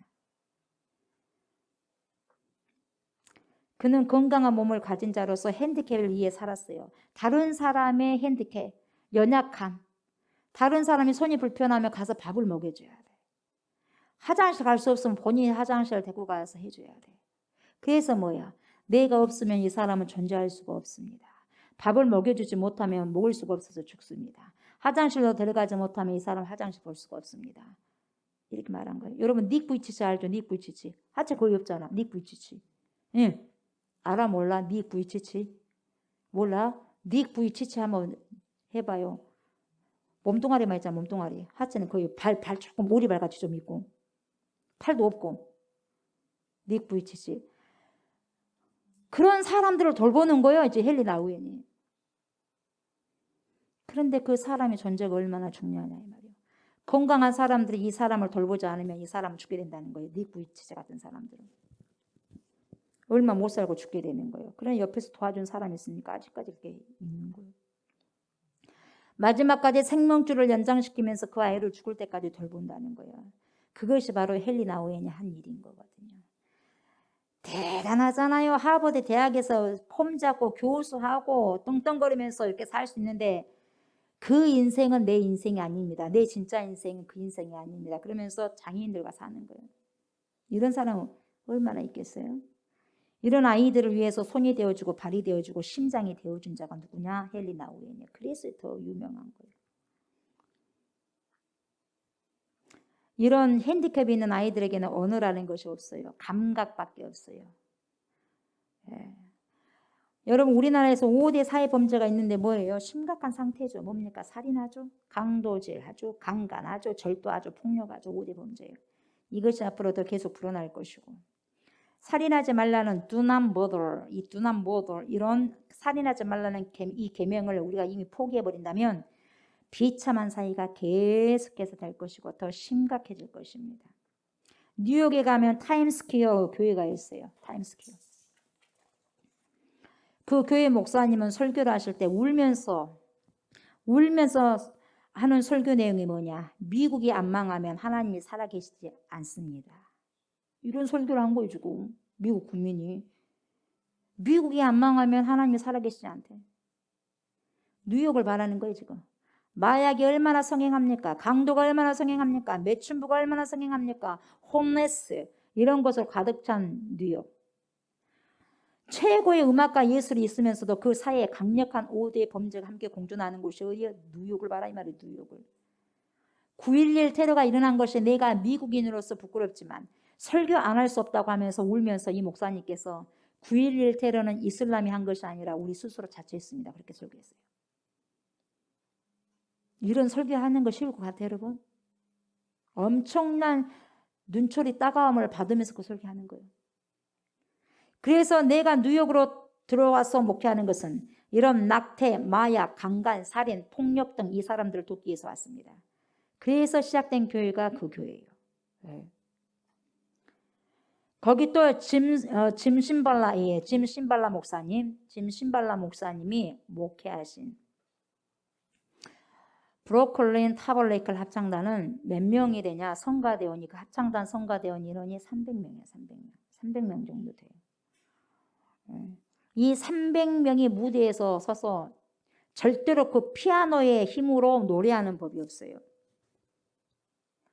그는 건강한 몸을 가진 자로서 핸디캡을 위해 살았어요. 다른 사람의 핸디캡, 연약함, 다른 사람이 손이 불편하면 가서 밥을 먹여줘야 돼. 화장실 갈 수 없으면 본인이 화장실을 데리고 가서 해줘야 돼. 그래서 뭐야? 내가 없으면 이 사람은 존재할 수가 없습니다. 밥을 먹여주지 못하면 먹을 수가 없어서 죽습니다. 화장실로 데려가지 못하면 이 사람 화장실 볼 수가 없습니다. 이렇게 말한 거예요. 여러분 닉 부이치치 알죠? 닉 부이치치. 하체 거의 없잖아. 닉 부이치치. 응. 알아 몰라? 닉 부이치치. 몰라? 닉 부이치치 한번 해봐요. 몸뚱아리만 있잖아. 몸뚱아리. 하체는 거의 발 조금 오리발같이 좀 있고 팔도 없고. 닉 부이치치. 그런 사람들을 돌보는 거예요. 이제 헨리 나우엔이. 그런데 그 사람의 존재가 얼마나 중요하냐 이 말이에요. 건강한 사람들이 이 사람을 돌보지 않으면 이 사람은 죽게 된다는 거예요. 닉 부이치치 같은 사람들은. 얼마 못 살고 죽게 되는 거예요. 그러니 옆에서 도와준 사람이 있으니까 아직까지 그게 있는 거예요. 마지막까지 생명줄을 연장시키면서 그 아이를 죽을 때까지 돌본다는 거예요. 그것이 바로 헨리 나우엔이 한 일인 거거든요. 대단하잖아요. 하버드 대학에서 폼 잡고 교수하고 떵떵거리면서 이렇게 살 수 있는데 그 인생은 내 인생이 아닙니다. 내 진짜 인생은 그 인생이 아닙니다. 그러면서 장애인들과 사는 거예요. 이런 사람은 얼마나 있겠어요? 이런 아이들을 위해서 손이 되어주고 발이 되어주고 심장이 되어준 자가 누구냐? 헨리 나우엔이에요. 그래서 더 유명한 거예요. 이런 핸디캡이 있는 아이들에게는 언어라는 것이 없어요. 감각밖에 없어요. 예. 여러분 우리나라에서 5대 사회범죄가 있는데 뭐예요? 심각한 상태죠. 뭡니까? 살인하죠. 강도질하죠. 강간하죠. 절도하죠. 폭력하죠. 5대 범죄예요. 이것이 앞으로 더 계속 불어날 것이고 살인하지 말라는 do not murder, 이 do not murder 이런 살인하지 말라는 이 계명을 우리가 이미 포기해 버린다면 비참한 사이가 계속해서 될 것이고 더 심각해질 것입니다. 뉴욕에 가면 타임스퀘어 교회가 있어요. 타임스퀘어. 그 교회 목사님은 설교를 하실 때 울면서 하는 설교 내용이 뭐냐? 미국이 안 망하면 하나님이 살아계시지 않습니다. 이런 설교를 한 거예요, 지금. 미국 국민이. 미국이 안 망하면 하나님이 살아계시지 않대. 뉴욕을 말하는 거예요, 지금. 마약이 얼마나 성행합니까? 강도가 얼마나 성행합니까? 매춘부가 얼마나 성행합니까? 홈레스 이런 것으로 가득 찬 뉴욕. 최고의 음악가 예술이 있으면서도 그 사이에 강력한 5대의 범죄가 함께 공존하는 곳이 어디야? 뉴욕을 봐라 이 말이에요. 뉴욕을. 9.11 테러가 일어난 것이 내가 미국인으로서 부끄럽지만 설교 안 할 수 없다고 하면서 울면서 이 목사님께서 9.11 테러는 이슬람이 한 것이 아니라 우리 스스로 자초했습니다. 그렇게 설교했어요. 이런 설교하는 거 쉬울 것 같아요, 여러분? 엄청난 눈초리 따가움을 받으면서 그 설교하는 거예요. 그래서 내가 뉴욕으로 들어와서 목회하는 것은 이런 낙태, 마약, 강간, 살인, 폭력 등 이 사람들을 돕기 위해서 왔습니다. 그래서 시작된 교회가 그 교회예요. 네. 거기 또 짐 신발라 목사님이 목회하신 브로클린 타벌레이클 합창단은 몇 명이 되냐? 성가대원이 그 합창단 성가대원 인원이 300명이에요. 300명 정도 돼요. 이 300명이 무대에서 서서 절대로 그 피아노의 힘으로 노래하는 법이 없어요.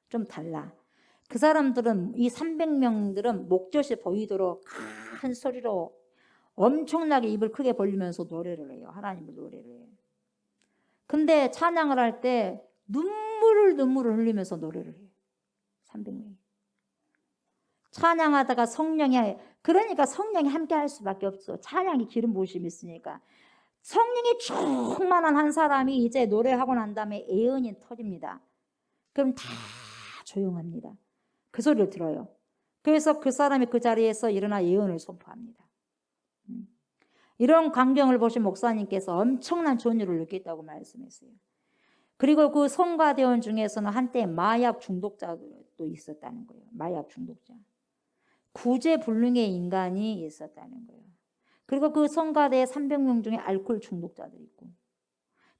좀 달라. 그 사람들은 이 300명들은 목젖이 보이도록 큰 소리로 엄청나게 입을 크게 벌리면서 노래를 해요. 하나님을 노래를 해요. 근데 찬양을 할 때 눈물을 흘리면서 노래를 해요. 300명이. 찬양하다가 그러니까 성령이 함께 할 수밖에 없어. 찬양이 기름 부으심이 있으니까. 성령이 충만한 한 사람이 이제 노래하고 난 다음에 애언이 터집니다. 그럼 다 조용합니다. 그 소리를 들어요. 그래서 그 사람이 그 자리에서 일어나 예언을 선포합니다. 이런 광경을 보신 목사님께서 엄청난 존유를 느꼈다고 말씀했어요. 그리고 그 성가대원 중에서는 한때 마약 중독자도 있었다는 거예요. 마약 중독자. 구제불능의 인간이 있었다는 거예요. 그리고 그 성가대 300명 중에 알코올 중독자도 있고.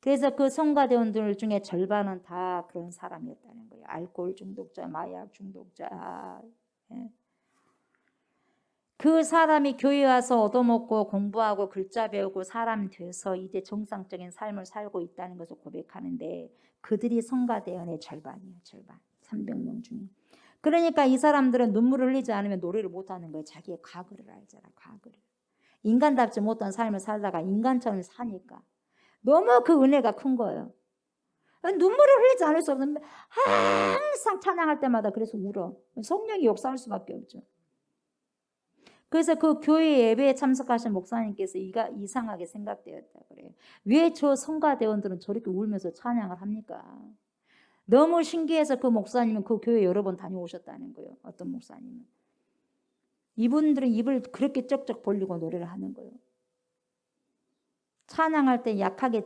그래서 그 성가대원들 중에 절반은 다 그런 사람이었다는 거예요. 알코올 중독자, 마약 중독자. 예. 그 사람이 교회에 와서 얻어먹고 공부하고 글자 배우고 사람 돼서 이제 정상적인 삶을 살고 있다는 것을 고백하는데 그들이 성가대원의 절반이에요. 절반. 300명 중에. 그러니까 이 사람들은 눈물을 흘리지 않으면 노래를 못하는 거예요. 자기의 과거를 알잖아. 과거를. 인간답지 못한 삶을 살다가 인간처럼 사니까. 너무 그 은혜가 큰 거예요. 눈물을 흘리지 않을 수 없는 항상 찬양할 때마다 그래서 울어. 성령이 역사할 수밖에 없죠. 그래서 그 교회 예배에 참석하신 목사님께서 이상하게 생각되었다 그래요. 왜 저 성가대원들은 저렇게 울면서 찬양을 합니까? 너무 신기해서 그 목사님은 그 교회 여러 번 다녀오셨다는 거예요. 어떤 목사님은. 이분들은 입을 그렇게 쩍쩍 벌리고 노래를 하는 거예요. 찬양할 때 약하게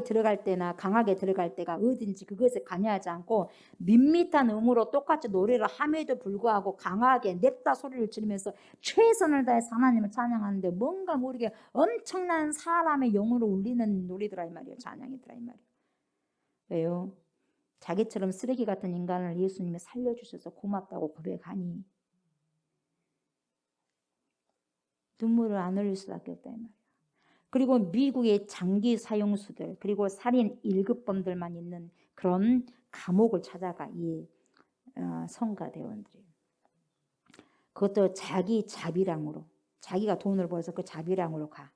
들어갈 때나 강하게 들어갈 때가 어딘지 그것에 관여하지 않고 밋밋한 음으로 똑같이 노래를 함에도 불구하고 강하게 냅다 소리를 지르면서 최선을 다해서 하나님을 찬양하는데 뭔가 모르게 엄청난 사람의 영으로 울리는 노래더라 이 말이에요. 찬양이더라 이 말이에요. 왜요? 자기처럼 쓰레기 같은 인간을 예수님이 살려주셔서 고맙다고 고백하니 눈물을 안 흘릴 수밖에 없다 이 말이에요. 그리고 미국의 장기 사형수들 그리고 살인 1급범들만 있는 그런 감옥을 찾아가 이 성가대원들이. 그것도 자기 자비량으로 자기가 돈을 벌어서 그 자비량으로 가.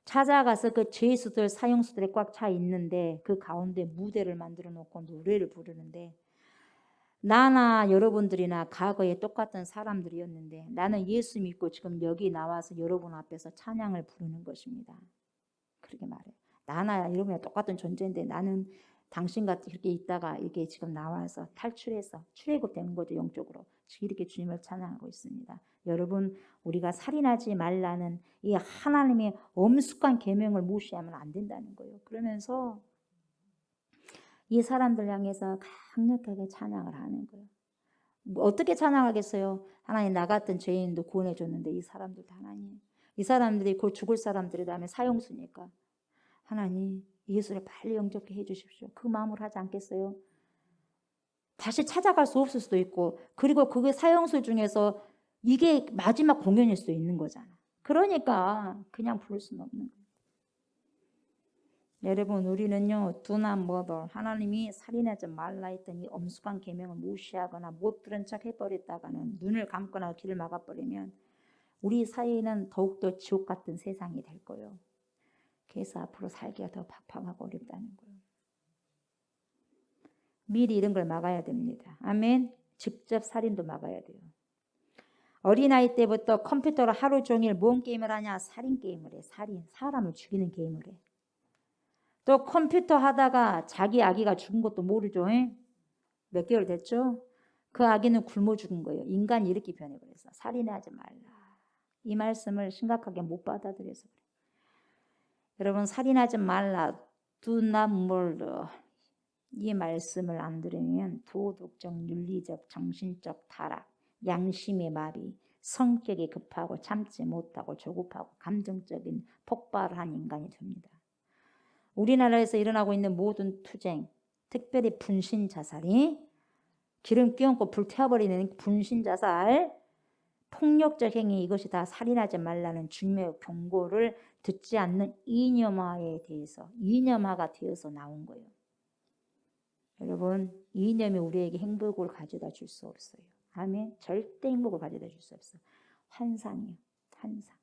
찾아가서 그 죄수들 사형수들이 꽉 차 있는데 그 가운데 무대를 만들어 놓고 노래를 부르는데 나나 여러분들이나 과거에 똑같은 사람들이었는데 나는 예수 믿고 지금 여기 나와서 여러분 앞에서 찬양을 부르는 것입니다. 그렇게 말해요. 나나 여러분이랑 똑같은 존재인데 나는 당신 같은 이렇게 있다가 이렇게 지금 나와서 탈출해서 출애굽되는 거죠. 영적으로. 이렇게 주님을 찬양하고 있습니다. 여러분, 우리가 살인하지 말라는 이 하나님의 엄숙한 계명을 무시하면 안 된다는 거예요. 그러면서 이 사람들 향해서 강력하게 찬양을 하는 거예요. 뭐 어떻게 찬양하겠어요? 하나님, 나 같은 죄인도 구원해 줬는데 이 사람들도 하나님, 이 사람들이 곧 죽을 사람들이 다음에 사형수니까 하나님 예수를 빨리 영접케 해주십시오. 그 마음을 하지 않겠어요? 다시 찾아갈 수 없을 수도 있고, 그리고 그게 사형수 중에서 이게 마지막 공연일 수도 있는 거잖아. 그러니까 그냥 부를 수는 없는 거예요. 여러분, 우리는요, do not murder, 하나님이 살인하지 말라 했던 이 엄숙한 계명을 무시하거나 못 들은 척 해버렸다가는, 눈을 감거나 귀를 막아버리면 우리 사이에는 더욱더 지옥 같은 세상이 될 거예요. 그래서 앞으로 살기가 더 팍팍하고 어렵다는 거예요. 미리 이런 걸 막아야 됩니다. 아멘. 직접 살인도 막아야 돼요. 어린아이 때부터 컴퓨터로 하루 종일 뭔 게임을 하냐? 살인 게임을 해. 살인. 사람을 죽이는 게임을 해. 또 컴퓨터 하다가 자기 아기가 죽은 것도 모르죠. 몇 개월 됐죠? 그 아기는 굶어 죽은 거예요. 인간이 이렇게 변해버렸어. 살인하지 말라. 이 말씀을 심각하게 못 받아들여서 그래요. 여러분, 살인하지 말라. Do not murder. 이 말씀을 안 들으면 도덕적, 윤리적, 정신적 타락, 양심의 마비, 성격이 급하고 참지 못하고 조급하고 감정적인 폭발한 인간이 됩니다. 우리나라에서 일어나고 있는 모든 투쟁, 특별히 분신 자살이, 기름 끼얹고 불태워버리는 분신 자살, 폭력적 행위, 이것이 다 살인하지 말라는 주님의 경고를 듣지 않는 이념화에 대해서, 이념화가 되어서 나온 거예요. 여러분, 이념이 우리에게 행복을 가져다 줄 수 없어요. 아멘. 절대 행복을 가져다 줄 수 없어요. 환상이요. 환상.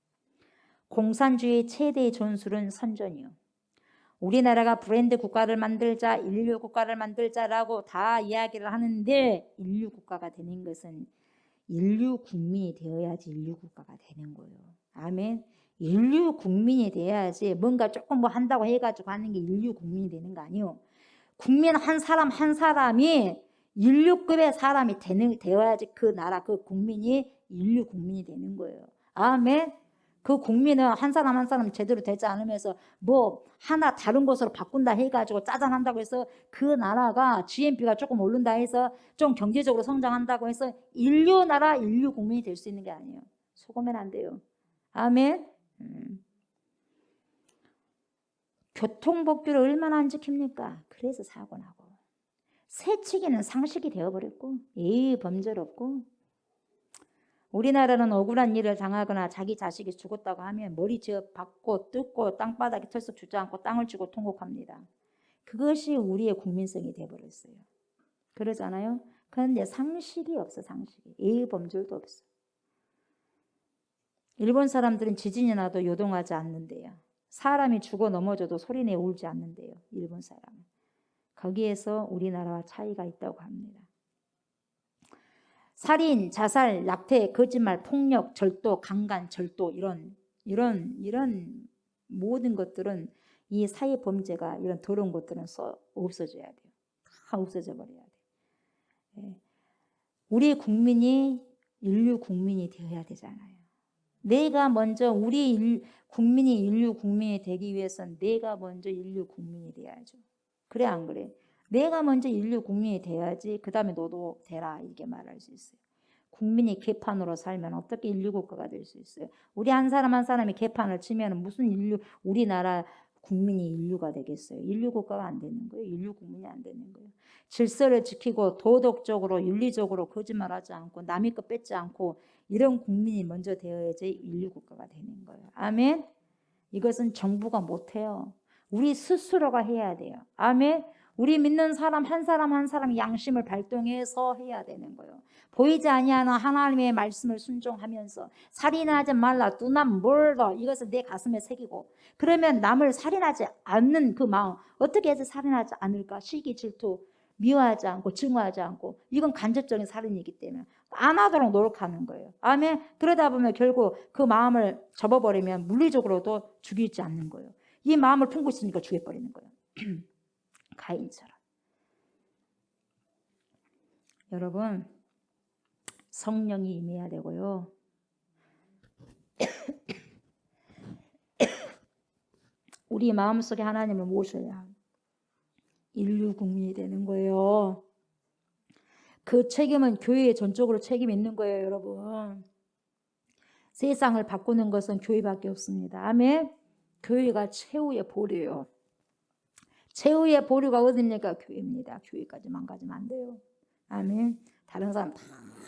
공산주의의 최대의 전술은 선전이요. 우리나라가 브랜드 국가를 만들자, 인류 국가를 만들자라고 다 이야기를 하는데, 인류 국가가 되는 것은 인류 국민이 되어야지 인류 국가가 되는 거예요. 아멘. 인류 국민이 돼야지, 뭔가 조금 뭐 한다고 해가지고 하는 게 인류 국민이 되는 거 아니에요. 국민 한 사람 한 사람이 인류급의 사람이 되어야지 그 나라, 그 국민이 인류 국민이 되는 거예요. 아멘. 그 국민은 한 사람 한 사람 제대로 되지 않으면서 뭐 하나 다른 것으로 바꾼다 해가지고 짜잔한다고 해서 그 나라가 GNP가 조금 오른다 해서 좀 경제적으로 성장한다고 해서 인류 나라, 인류 국민이 될 수 있는 게 아니에요. 속으면 안 돼요. 아멘. 교통법규를 얼마나 안 지킵니까? 그래서 사고 나고. 새치기는 상식이 되어버렸고, 예의 범절없고. 우리나라는 억울한 일을 당하거나 자기 자식이 죽었다고 하면 머리 지어 박고 뜯고 땅바닥에 털썩 주저앉고 땅을 치고 통곡합니다. 그것이 우리의 국민성이 되어버렸어요. 그러잖아요. 그런데 상식이 없어. 상식이. 예의 범절도 없어. 일본 사람들은 지진이 나도 요동하지 않는데요. 사람이 죽어 넘어져도 소리내 울지 않는데요. 일본 사람은. 거기에서 우리나라와 차이가 있다고 합니다. 살인, 자살, 낙태, 거짓말, 폭력, 절도, 강간, 절도, 이런 모든 것들은, 이 사회 범죄가, 이런 더러운 것들은 없어져야 돼요. 다 없어져 버려야 돼요. 우리 국민이 인류 국민이 되어야 되잖아요. 내가 먼저 국민이 인류 국민이 되기 위해서는 내가 먼저 인류 국민이 돼야죠. 그래 안 그래? 내가 먼저 인류 국민이 돼야지 그 다음에 너도 되라, 이렇게 말할 수 있어요. 국민이 개판으로 살면 어떻게 인류 국가가 될 수 있어요? 우리 한 사람 한 사람이 개판을 치면 무슨 우리나라 국민이 인류가 되겠어요? 인류 국가가 안 되는 거예요. 인류 국민이 안 되는 거예요. 질서를 지키고 도덕적으로 윤리적으로 거짓말하지 않고 남의 것 뺏지 않고 이런 국민이 먼저 되어야지 인류 국가가 되는 거예요. 아멘. 이것은 정부가 못해요. 우리 스스로가 해야 돼요. 아멘. 우리 믿는 사람 한 사람 한 사람 양심을 발동해서 해야 되는 거예요. 보이지 아니하는 하나님의 말씀을 순종하면서 살인하지 말라, do not murder, 이것을 내 가슴에 새기고, 그러면 남을 살인하지 않는 그 마음, 어떻게 해서 살인하지 않을까? 시기, 질투, 미워하지 않고 증오하지 않고, 이건 간접적인 살인이기 때문에 안 하도록 노력하는 거예요. 아멘. 그러다 보면 결국 그 마음을 접어버리면 물리적으로도 죽이지 않는 거예요. 이 마음을 품고 있으니까 죽여버리는 거예요. 가인처럼. 여러분 성령이 임해야 되고요. 우리 마음속에 하나님을 모셔야 인류 국민이 되는 거예요. 그 책임은 교회에 전적으로 책임이 있는 거예요, 여러분. 세상을 바꾸는 것은 교회밖에 없습니다. 아멘. 교회가 최후의 보루예요. 최후의 보루가 어디입니까? 교회입니다. 교회까지만 가지면 안 돼요. 아멘. 다른 사람 다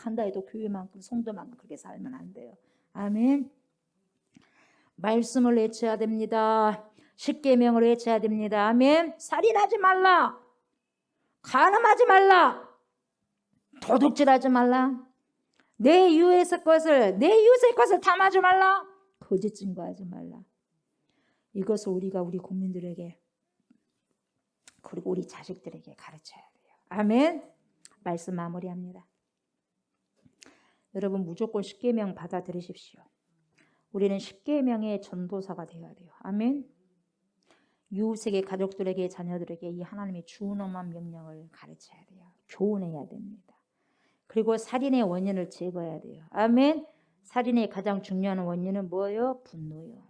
한다 해도 교회만큼 성도만큼 그렇게 살면 안 돼요. 아멘. 말씀을 외쳐야 됩니다. 십계명을 외쳐야 됩니다. 아멘. 살인하지 말라. 간음하지 말라. 도둑질하지 말라. 내 이웃의 것을 탐하지 말라. 거짓 증거하지 말라. 이것을 우리가 우리 국민들에게 그리고 우리 자식들에게 가르쳐야 돼요. 아멘. 말씀 마무리합니다. 여러분 무조건 십계명 받아들이십시오. 우리는 십계명의 전도사가 되어야 돼요. 아멘. 이웃에게, 가족들에게, 자녀들에게 이 하나님의 준엄한 명령을 가르쳐야 돼요. 교훈해야 됩니다. 그리고 살인의 원인을 제거해야 돼요. 아멘. 살인의 가장 중요한 원인은 뭐예요? 분노요.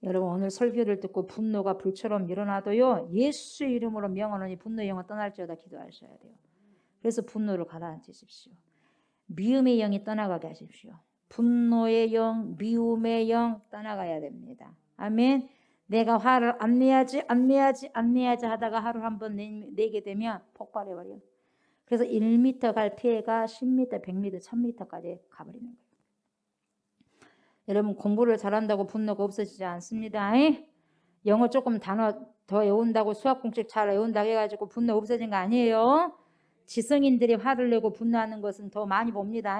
여러분 오늘 설교를 듣고 분노가 불처럼 일어나도요, 예수 이름으로 명하노니 분노의 영은 떠날지어다 기도하셔야 돼요. 그래서 분노를 가라앉히십시오. 미움의 영이 떠나가게 하십시오. 분노의 영, 미움의 영 떠나가야 됩니다. 아멘. 내가 화를 안 내야지 하다가 하루 한 번 내게 되면 폭발해버려요. 그래서 1m 갈 피해가 10m, 100m, 1000m까지 가버리는 거예요. 여러분 공부를 잘한다고 분노가 없어지지 않습니다. 영어 조금 단어 더 외운다고 수학 공식 잘 외운다고 해가지고 분노 없어진 거 아니에요. 지성인들이 화를 내고 분노하는 것은 더 많이 봅니다.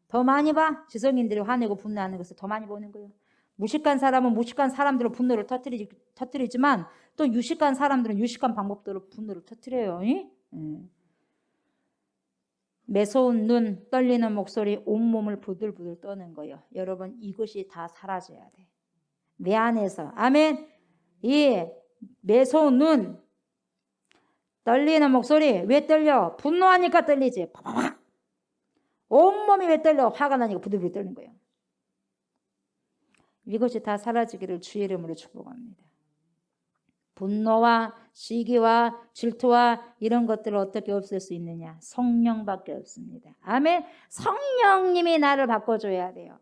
더 많이 봐. 지성인들이 화내고 분노하는 것을 더 많이 보는 거예요. 무식한 사람은 무식한 사람들로 분노를 터뜨리지만 또 유식한 사람들은 유식한 방법대로 분노를 터뜨려요. 매서운 눈, 떨리는 목소리, 온몸을 부들부들 떠는 거예요. 여러분 이것이 다 사라져야 돼. 내 안에서. 아멘. 이 매서운 눈, 떨리는 목소리. 왜 떨려? 분노하니까 떨리지. 온몸이 왜 떨려? 화가 나니까 부들부들 떨는 거예요. 이것이 다 사라지기를 주의 이름으로 축복합니다. 분노와 시기와 질투와 이런 것들을 어떻게 없앨 수 있느냐? 성령밖에 없습니다. 아멘. 성령님이 나를 바꿔줘야 돼요.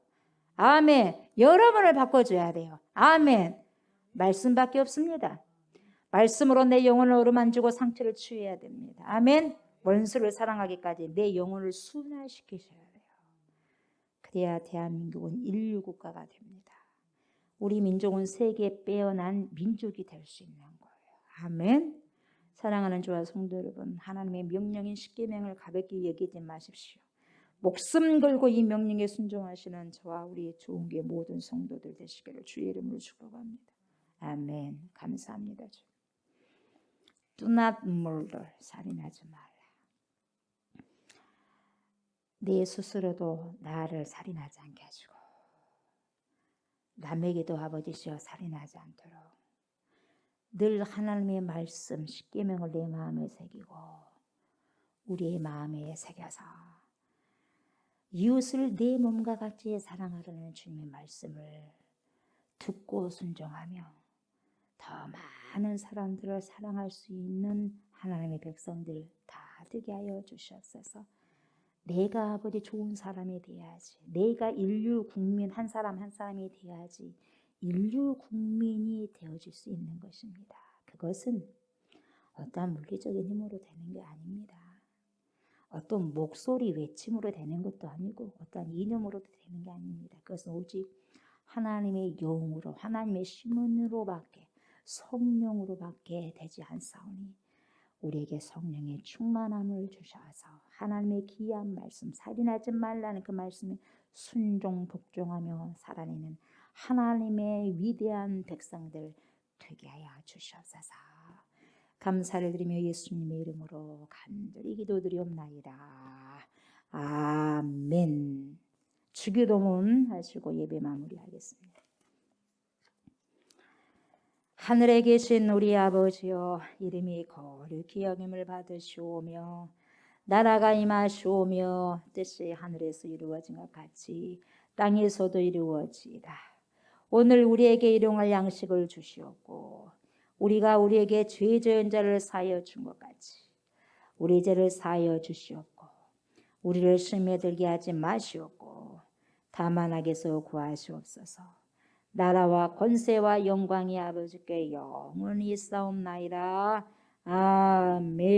아멘. 여러분을 바꿔줘야 돼요. 아멘. 말씀밖에 없습니다. 말씀으로 내 영혼을 어루만지고 상처를 치유해야 됩니다. 아멘. 원수를 사랑하기까지 내 영혼을 순화시키셔야 돼요. 그래야 대한민국은 인류 국가가 됩니다. 우리 민족은 세계에 빼어난 민족이 될 수 있는 거예요. 아멘. 사랑하는 주와 성도 여러분, 하나님의 명령인 십계명을 가볍게 여기지 마십시오. 목숨 걸고 이 명령에 순종하시는 저와 우리 좋은교회 모든 성도들 되시기를 주의 이름으로 축복합니다. 아멘. 감사합니다. 주. Do not murder. 살인하지 말라. 내 스스로도 나를 살인하지 않게 하시고 남에게도 아버지시여 살인하지 않도록 늘 하나님의 말씀 십계명을 내 마음에 새기고 우리의 마음에 새겨서 이웃을 내 몸과 같이 사랑하라는 주님의 말씀을 듣고 순종하며 더 많은 사람들을 사랑할 수 있는 하나님의 백성들 다 되게 하여 주시옵소서. 내가 아버지 좋은 사람이 돼야지. 내가 인류 국민 한 사람 한 사람이 돼야지. 인류 국민이 되어질 수 있는 것입니다. 그것은 어떠한 물리적인 힘으로 되는 게 아닙니다. 어떤 목소리 외침으로 되는 것도 아니고 어떠한 이념으로도 되는 게 아닙니다. 그것은 오직 하나님의 영으로 하나님의 심은으로밖에 성령으로밖에 되지 않사오니 우리에게 성령의 충만함을 주셔서 하나님의 귀한 말씀 살인하지 말라는 그 말씀에 순종 복종하며 살아내는 하나님의 위대한 백성들 되게 하여 주시옵소서. 감사를 드리며 예수님의 이름으로 간절히 기도드리옵나이다. 아멘. 주기도문 하시고 예배 마무리하겠습니다. 하늘에 계신 우리 아버지여 이름이 거룩히 여김을 받으시오며 나라가 임하시오며 뜻이 하늘에서 이루어진 것 같이 땅에서도 이루어지이다. 오늘 우리에게 일용할 양식을 주시옵고 우리가 우리에게 죄 지은 자를 사하여 준 것 같이 우리 죄를 사하여 주시옵고 우리를 시험에 들게 하지 마시옵고 다만 악에서 구하시옵소서. 나라와 권세와 영광이 아버지께 영원히 있사옵나이다. 아멘.